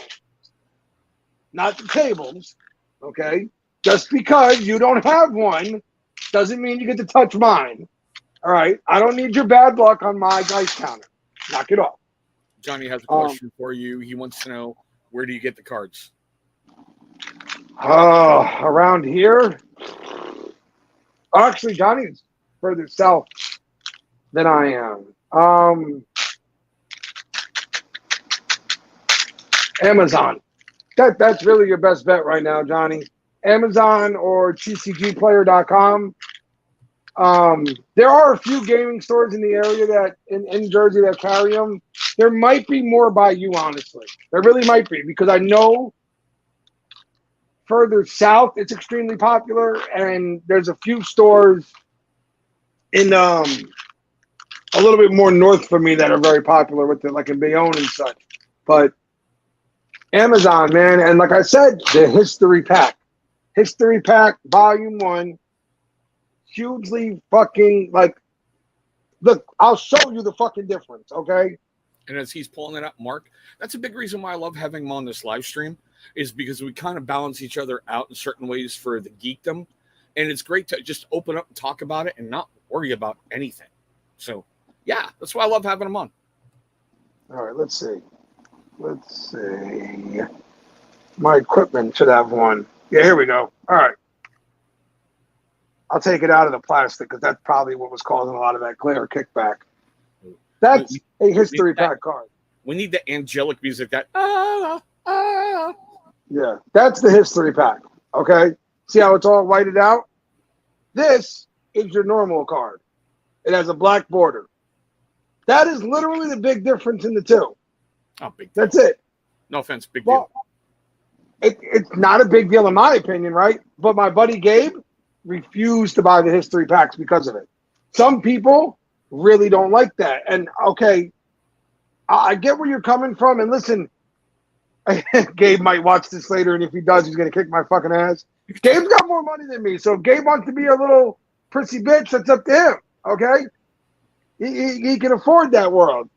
not the tables. Okay. Just because you don't have one doesn't mean you get to touch mine. All right. I don't need your bad luck on my dice counter. Knock it off. Johnny has a question for you. He wants to know, where do you get the cards? Around here. Actually, Johnny's further south than I am. Amazon. That's really your best bet right now, Johnny. Amazon or tcgplayer.com. There are a few gaming stores in the area that in Jersey that carry them. There might be more by you, honestly. There really might be, because I know further south it's extremely popular, and there's a few stores in a little bit more north from me that are very popular with it, like in Bayonne and such. But Amazon, man, and like I said, the History Pack Volume 1, hugely fucking, like, look, I'll show you the fucking difference, okay? And as he's pulling it up, Mark, that's a big reason why I love having him on this live stream, is because we kind of balance each other out in certain ways for the geekdom. And it's great to just open up and talk about it and not worry about anything. So, yeah, that's why I love having him on. All right, let's see. My equipment should have one. Yeah, here we go. All right. I'll take it out of the plastic because that's probably what was causing a lot of that glare kickback. That's a History Pack card. We need the angelic music that. Yeah, that's the History Pack. Okay. See how it's all whited out? This is your normal card. It has a black border. That is literally the big difference in the two. Oh, big deal. That's it. No offense, big deal. It's not a big deal in my opinion, right? But my buddy Gabe, refuse to buy the history packs because of it. Some people really don't like that. And okay, I get where you're coming from. And listen, Gabe might watch this later, and if he does, he's going to kick my fucking ass. Gabe's got more money than me, so if Gabe wants to be a little prissy bitch, that's up to him, okay? He can afford that world.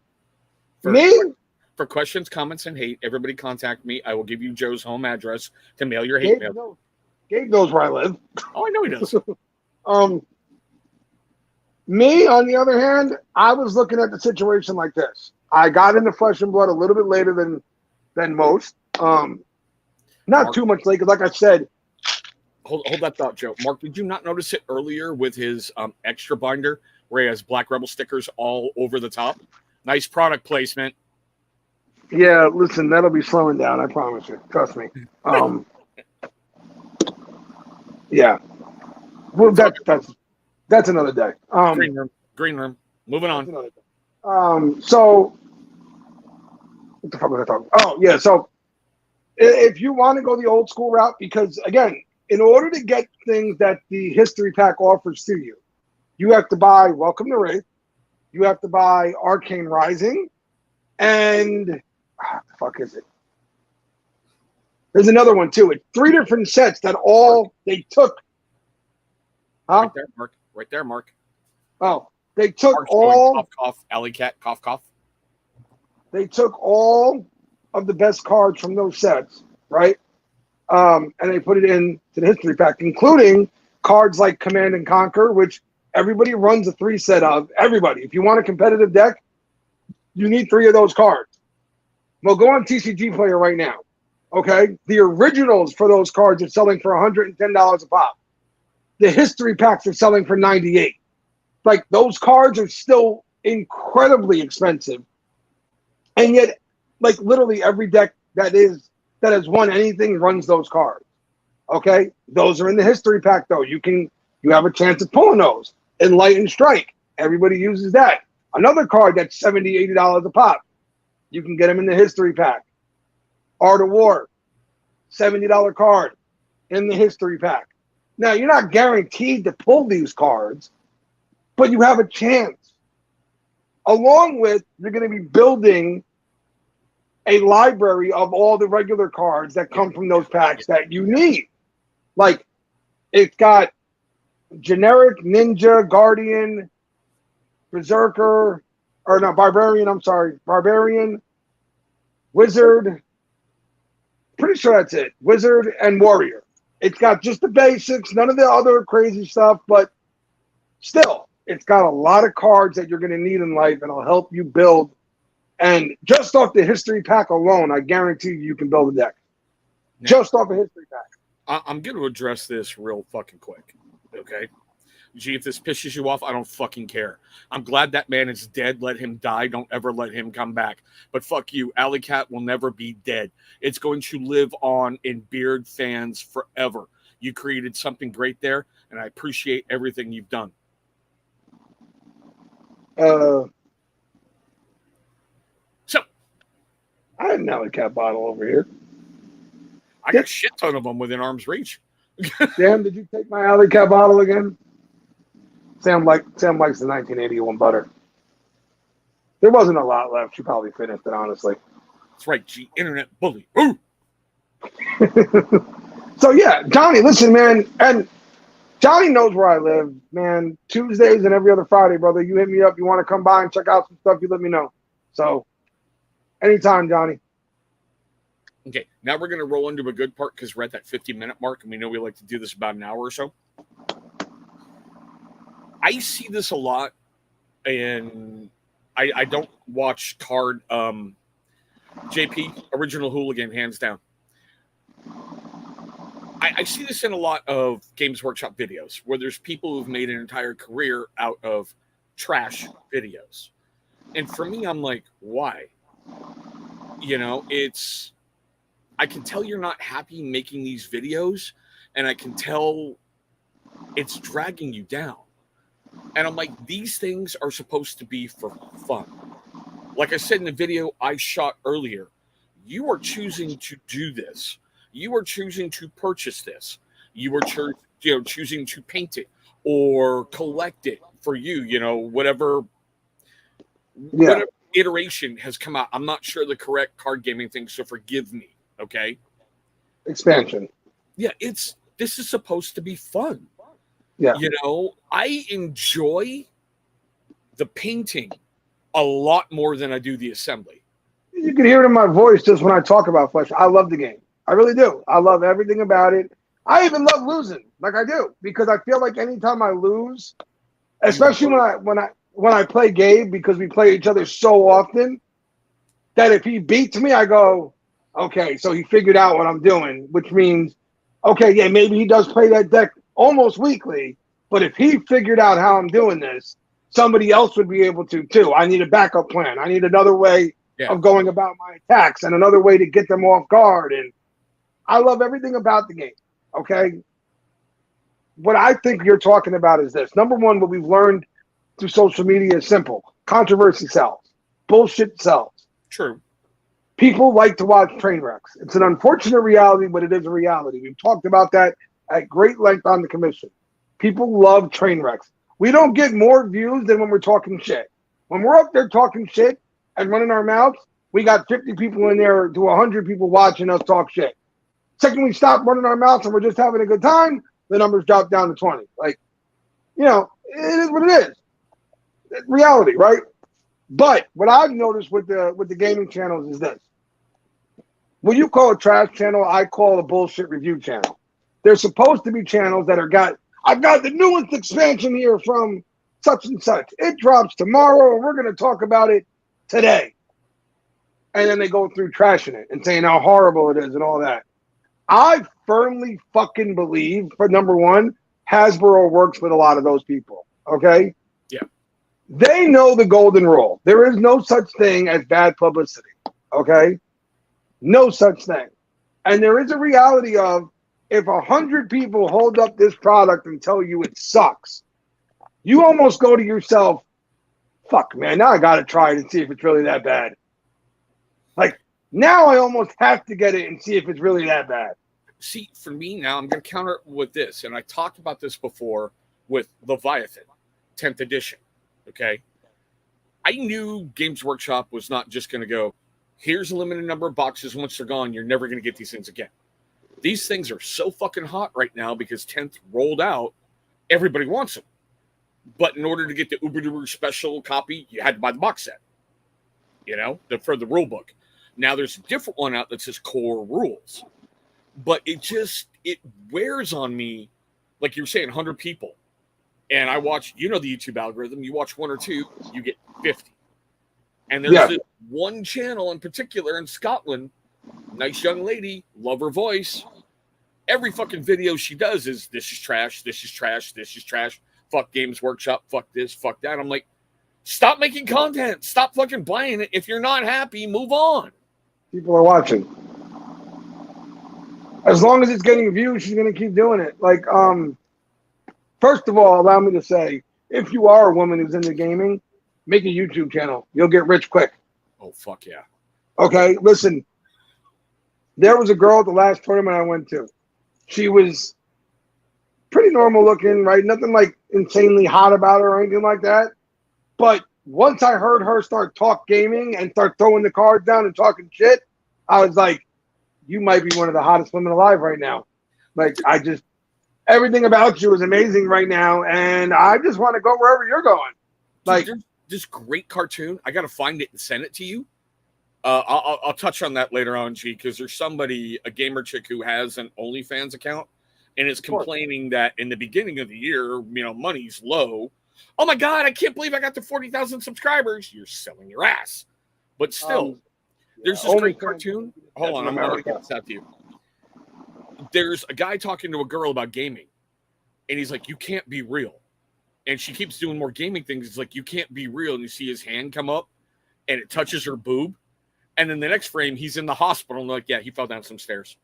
For questions, comments, and hate, everybody contact me. I will give you Joe's home address to mail your hate mail. Gabe knows where I live. Oh, I know he does. Me, on the other hand, I was looking at the situation like this. I got into Flesh and Blood a little bit later than most. Not Mark, too much late, because like I said. Hold that thought, Joe. Mark, did you not notice it earlier with his extra binder where he has Black Rebel stickers all over the top? Nice product placement. Yeah, listen, that'll be slowing down, I promise you. Trust me. Yeah. Well, that's another day. Green room. Moving on. So what the fuck was I talking? Oh, yeah. So if you want to go the old school route, because again, in order to get things that the history pack offers to you, you have to buy Welcome to Wraith, you have to buy Arcane Rising, and what the fuck is it? There's another one too. It's 3 different sets that all they took. Huh? Right there, Mark. Oh, they took Mark's all. Cough, cough. Alley cat. Cough, cough. They took all of the best cards from those sets, right? And they put it into the history pack, including cards like Command and Conquer, which everybody runs a 3 set of. Everybody. If you want a competitive deck, you need 3 of those cards. Well, go on TCG Player right now. Okay? The originals for those cards are selling for $110 a pop. The history packs are selling for $98. Like, those cards are still incredibly expensive. And yet, like, literally every deck that has won anything runs those cards. Okay? Those are in the history pack, though. You have a chance of pulling those. Enlightened Strike. Everybody uses that. Another card that's $70, $80 a pop. You can get them in the history pack. Art of War. $70 card in the history pack. Now, you're not guaranteed to pull these cards, but you have a chance. Along with, you're going to be building a library of all the regular cards that come from those packs that you need. Like, it's got generic Ninja, Guardian, Berserker, or no, Barbarian, I'm sorry. Barbarian, Wizard. Pretty sure that's it. Wizard and Warrior. It's got just the basics, none of the other crazy stuff, but still, it's got a lot of cards that you're going to need in life, and it'll help you build. And just off the history pack alone, I guarantee you can build a deck. Now, just off a history pack. I'm going to address this real fucking quick, okay? Gee, if this pisses you off, I don't fucking care. I'm glad that man is dead. Let him die. Don't ever let him come back. But fuck you. Alley Cat will never be dead. It's going to live on in Beard fans forever. You created something great there, and I appreciate everything you've done. So, I had an Alley Cat bottle over here. I got a shit ton of them within arm's reach. Sam, did you take my Alley Cat bottle again? Sam likes the 1981 butter. There wasn't a lot left. She probably finished it, honestly. That's right, G. Internet bully. Ooh. So, yeah, Johnny, listen, man. And Johnny knows where I live, man. Tuesdays and every other Friday, brother. You hit me up. You want to come by and check out some stuff, you let me know. So, anytime, Johnny. Okay, now we're going to roll into a good part because we're at that 50-minute mark, and we know we like to do this about an hour or so. I see this a lot, and I don't watch card. JP, original hooligan, hands down. I see this in a lot of Games Workshop videos where there's people who've made an entire career out of trash videos. And for me, I'm like, why? You know, I can tell you're not happy making these videos, and I can tell it's dragging you down. And I'm like, these things are supposed to be for fun. Like I said in the video I shot earlier, you are choosing to do this. You are choosing to purchase this. You were choosing to paint it or collect it for you. Whatever iteration has come out. I'm not sure the correct card gaming thing, so forgive me. Okay. Expansion. Yeah, this is supposed to be fun. Yeah. I enjoy the painting a lot more than I do the assembly. You can hear it in my voice just when I talk about Flesh. I love the game. I really do. I love everything about it. I even love losing, like I do, because I feel like anytime I lose, especially when I play Gabe, because we play each other so often, that if he beats me, I go, okay, so he figured out what I'm doing, which means, okay, yeah, maybe he does play that deck almost weekly, but if he figured out how I'm doing this, somebody else would be able to too. I need a backup plan. I need another way of going about my attacks and another way to get them off guard. And I love everything about the game. Okay. What I think you're talking about is this. Number one, what we've learned through social media is simple. Controversy sells. Bullshit sells. True. People like to watch train wrecks. It's an unfortunate reality, but it is a reality. We've talked about that at great length on the commission. People love train wrecks. We don't get more views than when we're talking shit. When we're up there talking shit and running our mouths, we got 50 people in there to 100 people watching us talk shit. Second, we stop running our mouths and we're just having a good time, the numbers drop down to 20. Like, it is what it is. It's reality, right? But what I've noticed with the gaming channels is this. What you call a trash channel, I call a bullshit review channel. They're supposed to be channels that I've got the newest expansion here from such and such. It drops tomorrow, and we're going to talk about it today. And then they go through trashing it and saying how horrible it is and all that. I firmly fucking believe, for number one, Hasbro works with a lot of those people, okay? Yeah. They know the golden rule. There is no such thing as bad publicity, okay? No such thing. And there is a reality of, if 100 people hold up this product and tell you it sucks, you almost go to yourself, fuck, man, now I got to try it and see if it's really that bad. Like, now I almost have to get it and see if it's really that bad. See, for me now, I'm going to counter with this, and I talked about this before with Leviathan, 10th edition, okay? I knew Games Workshop was not just going to go, here's a limited number of boxes. Once they're gone, you're never going to get these things again. These things are so fucking hot right now because 10th rolled out. Everybody wants them. But in order to get the uber-duper special copy, you had to buy the box set, for the rule book. Now there's a different one out that says core rules. But it wears on me, like you were saying, 100 people. And I watch, the YouTube algorithm, you watch one or two, you get 50. And there's this one channel in particular in Scotland, nice young lady, love her voice. Every fucking video she does is, this is trash, this is trash, this is trash. Fuck Games Workshop, fuck this, fuck that. I'm like, stop making content. Stop fucking buying it. If you're not happy, move on. People are watching. As long as it's getting views, she's going to keep doing it. Like, first of all, allow me to say, if you are a woman who's into gaming, make a YouTube channel. You'll get rich quick. Oh, fuck yeah. Okay, listen. There was a girl at the last tournament I went to. She was pretty normal looking, right? Nothing like insanely hot about her or anything like that. But once I heard her start talk gaming and start throwing the cards down and talking shit, I was like, you might be one of the hottest women alive right now. Like, everything about you is amazing right now, and I just want to go wherever you're going. Like, there's this great cartoon. I got to find it and send it to you. I'll touch on that later on, G, because there's a gamer chick who has an OnlyFans account and is complaining that in the beginning of the year, money's low. Oh my God, I can't believe I got to 40,000 subscribers. You're selling your ass. But still, there's this great cartoon. Hold on, I'm going to get this out to you. There's a guy talking to a girl about gaming, and he's like, you can't be real. And she keeps doing more gaming things. It's like, you can't be real. And you see his hand come up, and it touches her boob. And then the next frame, he's in the hospital. And they're like, yeah, he fell down some stairs.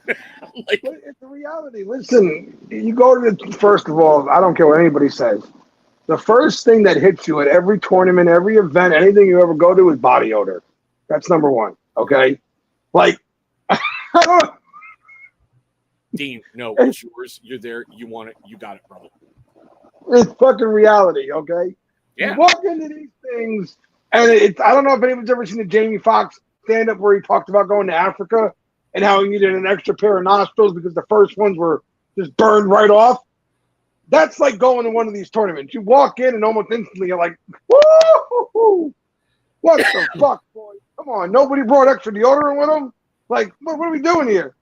It's a reality. Listen, you go to first of all, I don't care what anybody says. The first thing that hits you at every tournament, every event, anything you ever go to is body odor. That's number one, okay? Like, Dean, no, it's yours. You're there. You want it. You got it, brother. It's fucking reality, okay? Yeah. You walk into these things, and I don't know if anyone's ever seen the Jamie Foxx stand-up where he talked about going to Africa and how he needed an extra pair of nostrils because the first ones were just burned right off. That's like going to one of these tournaments. You walk in and almost instantly you're like, woo! What the fuck, boy? Come on, nobody brought extra deodorant with them? Like, what are we doing here?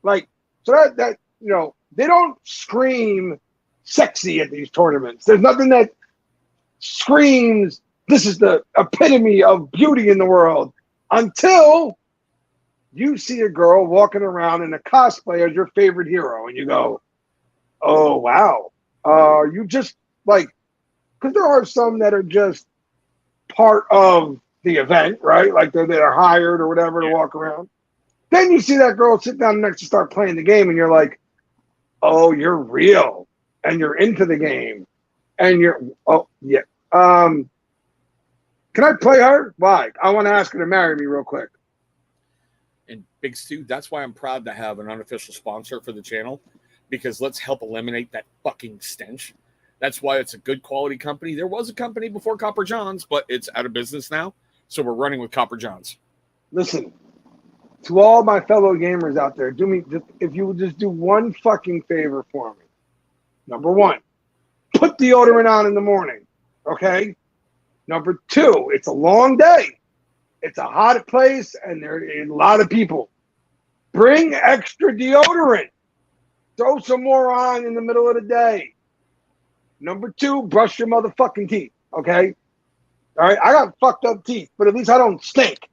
Like, so that you know, they don't scream sexy at these tournaments. There's nothing that screams, this is the epitome of beauty in the world, until you see a girl walking around in a cosplay as your favorite hero, and you go, oh, wow. You just, like, because there are some that are just part of the event, right? Like they're hired or whatever to walk around. Then you see that girl sit down next to start playing the game, and you're like, oh, you're real, and you're into the game, and you're, oh, yeah. Can I play her? Why? I want to ask her to marry me real quick. And Big Stu, that's why I'm proud to have an unofficial sponsor for the channel, because let's help eliminate that fucking stench. That's why it's a good quality company. There was a company before Copper Johns, but it's out of business now. So we're running with Copper Johns. Listen, to all my fellow gamers out there, if you would just do one fucking favor for me. Number one, put deodorant on in the morning, okay? Number two, it's a long day. It's a hot place, and there are a lot of people. Bring extra deodorant. Throw some more on in the middle of the day. Number two, brush your motherfucking teeth, okay? All right, I got fucked up teeth, but at least I don't stink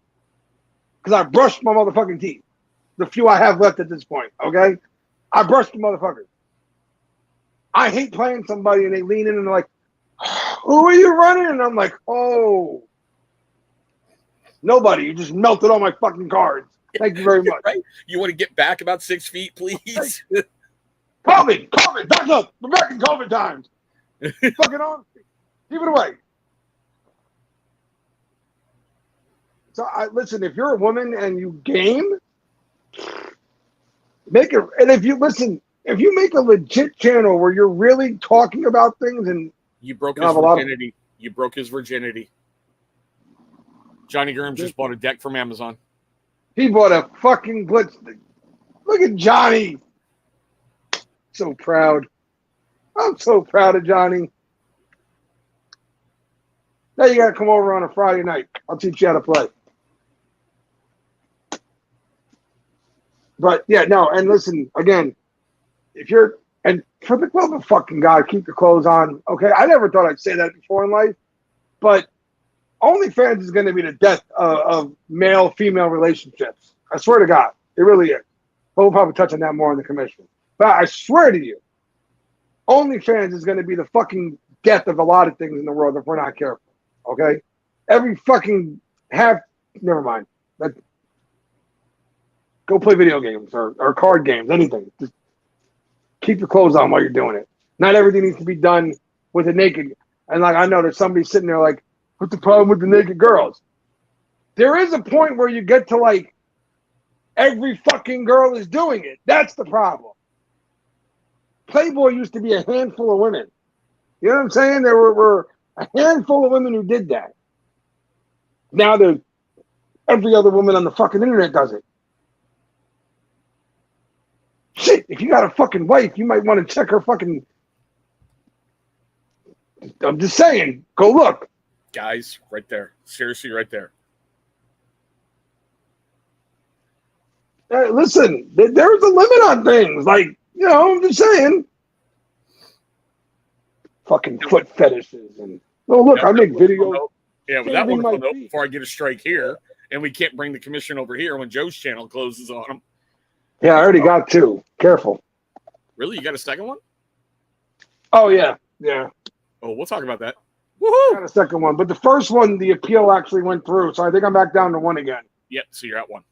because I brushed my motherfucking teeth. The few I have left at this point, okay? I brushed the motherfuckers. I hate playing somebody and they lean in and they're like, who are you running? And I'm like, oh, nobody. You just melted all my fucking cards. Thank you very much. Right? You want to get back about 6 feet, please? COVID, back up. We're back in COVID times. Fucking on. Keep it away. So, listen, if you're a woman and you game, make it. And if you make a legit channel where you're really talking about things and you broke his virginity. You broke his virginity. Johnny Graham just bought a deck from Amazon. He bought a fucking blitz. Look at Johnny. So proud. I'm so proud of Johnny. Now you got to come over on a Friday night. I'll teach you how to play. But yeah, no, and listen, again, and for the love of fucking God, keep your clothes on. Okay, I never thought I'd say that before in life, but OnlyFans is going to be the death of male-female relationships. I swear to God, it really is. But we'll probably touch on that more in the commission. But I swear to you, OnlyFans is going to be the fucking death of a lot of things in the world if we're not careful. Okay, every fucking never mind. Go play video games or card games, anything. Just keep your clothes on while you're doing it. Not everything needs to be done with a naked. And like I know there's somebody sitting there like, what's the problem with the naked girls? There is a point where you get to like every fucking girl is doing it. That's the problem. Playboy used to be a handful of women. You know what I'm saying? There were a handful of women who did that. Now there's every other woman on the fucking internet does it. Shit, if you got a fucking wife, you might want to check her fucking. I'm just saying, go look. Guys, right there. Seriously, right there. Listen, there's a limit on things. Like, you know, I'm just saying. Fucking foot fetishes. And oh, look, I make videos. Yeah, well, that one will know before I get a strike here. And we can't bring the commission over here when Joe's channel closes on them. Yeah, I already got two. Careful. Really? You got a second one? Oh, yeah. Yeah. Oh, we'll talk about that. Woohoo! Got a second one. But the first one, the appeal actually went through. So I think I'm back down to one again. Yep. So you're at one.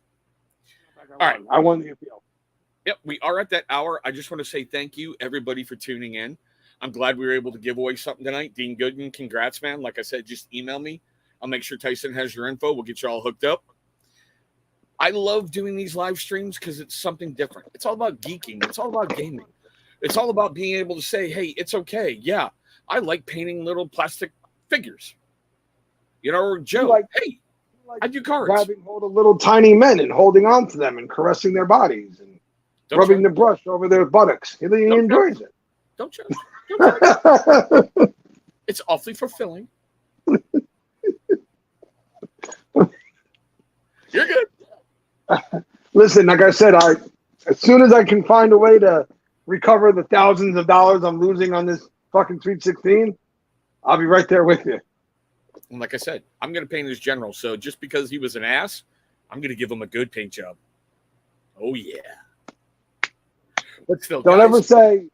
All right. I won the appeal. Yep. We are at that hour. I just want to say thank you, everybody, for tuning in. I'm glad we were able to give away something tonight. Dean Gooden, congrats, man. Like I said, just email me. I'll make sure Tyson has your info. We'll get you all hooked up. I love doing these live streams because it's something different. It's all about geeking. It's all about gaming. It's all about being able to say, hey, it's okay. Yeah, I like painting little plastic figures. You know, or Joe, hey, I do cards. Grabbing hold of little tiny men and holding on to them and caressing their bodies and rubbing the brush over their buttocks. He enjoys it. Don't judge. Don't judge. It's awfully fulfilling. You're good. Listen, like I said, as soon as I can find a way to recover the thousands of dollars I'm losing on this fucking Sweet 16, I'll be right there with you. And like I said, I'm going to paint his general. So just because he was an ass, I'm going to give him a good paint job. Oh yeah. But still, don't ever say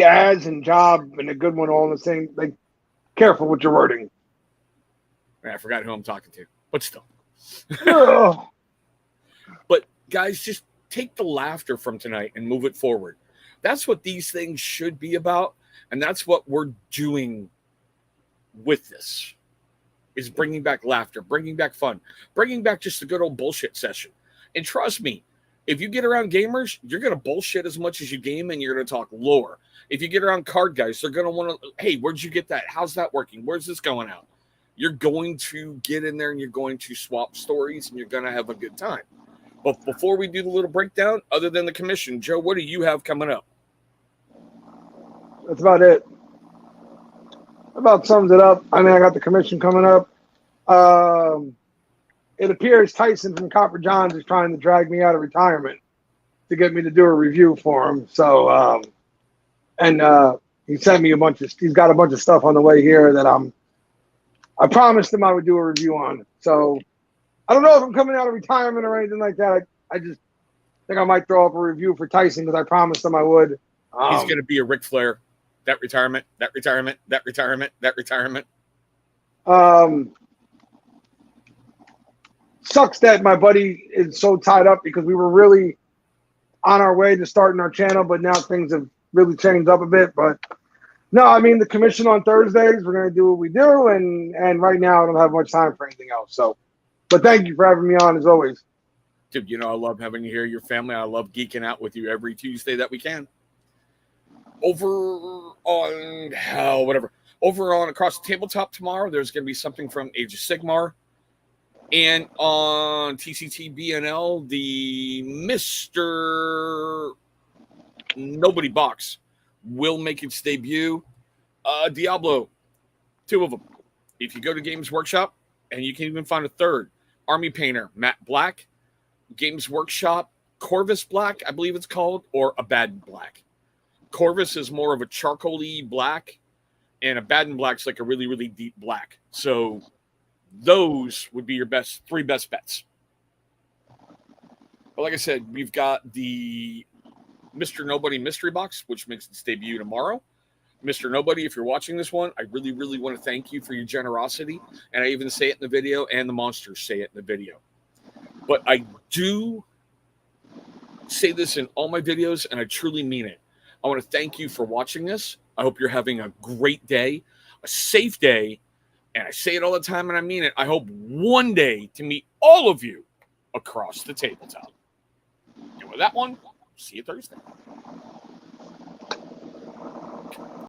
as and job and a good one all in the same. Like, careful with your wording. I forgot who I'm talking to, but still. But guys, just take the laughter from tonight and move it forward. That's what these things should be about, and that's what we're doing with this. Is bringing back laughter, bringing back fun, bringing back just a good old bullshit session. And trust me, if you get around gamers, you're going to bullshit as much as you game, and you're going to talk lore. If you get around card guys, they're going to want to, hey, where'd you get that? How's that working? Where's this going out? You're going to get in there, and you're going to swap stories, and you're going to have a good time. But before we do the little breakdown, other than the commission, Joe, what do you have coming up? That's about it. About sums it up. I mean, I got the commission coming up. It appears Tyson from Copper Johns is trying to drag me out of retirement to get me to do a review for him. So, he sent me he's got a bunch of stuff on the way here that I promised him I would do a review on. So I don't know if I'm coming out of retirement or anything like that. I just think I might throw up a review for Tyson because I promised him I would. He's going to be a Ric Flair. That retirement. Sucks that my buddy is so tied up because we were really on our way to starting our channel, but now things have really changed up a bit. But no, I mean, the commission on Thursdays, we're going to do what we do. And right now I don't have much time for anything else. So, but thank you for having me on as always. Dude, you know, I love having you here, your family. I love geeking out with you every Tuesday that we can. Over on Across the Tabletop tomorrow, there's going to be something from Age of Sigmar. And on TCT BNL, the Mr. Nobody box will make its debut. Diablo, 2 of them. If you go to Games Workshop, and you can even find a third, Army Painter, Matte Black, Games Workshop, Corvus Black, I believe it's called, or Abaddon Black. Corvus is more of a charcoal-y black, and Abaddon Black's like a really, really deep black. So those would be your three best bets. But like I said, we've got the Mr. Nobody mystery box, which makes its debut tomorrow. Mr. Nobody, if you're watching this one, I really, really want to thank you for your generosity. And I even say it in the video, and the monsters say it in the video. But I do say this in all my videos, and I truly mean it. I want to thank you for watching this. I hope you're having a great day, a safe day, and I say it all the time, and I mean it. I hope one day to meet all of you across the tabletop. And with that one, see you Thursday.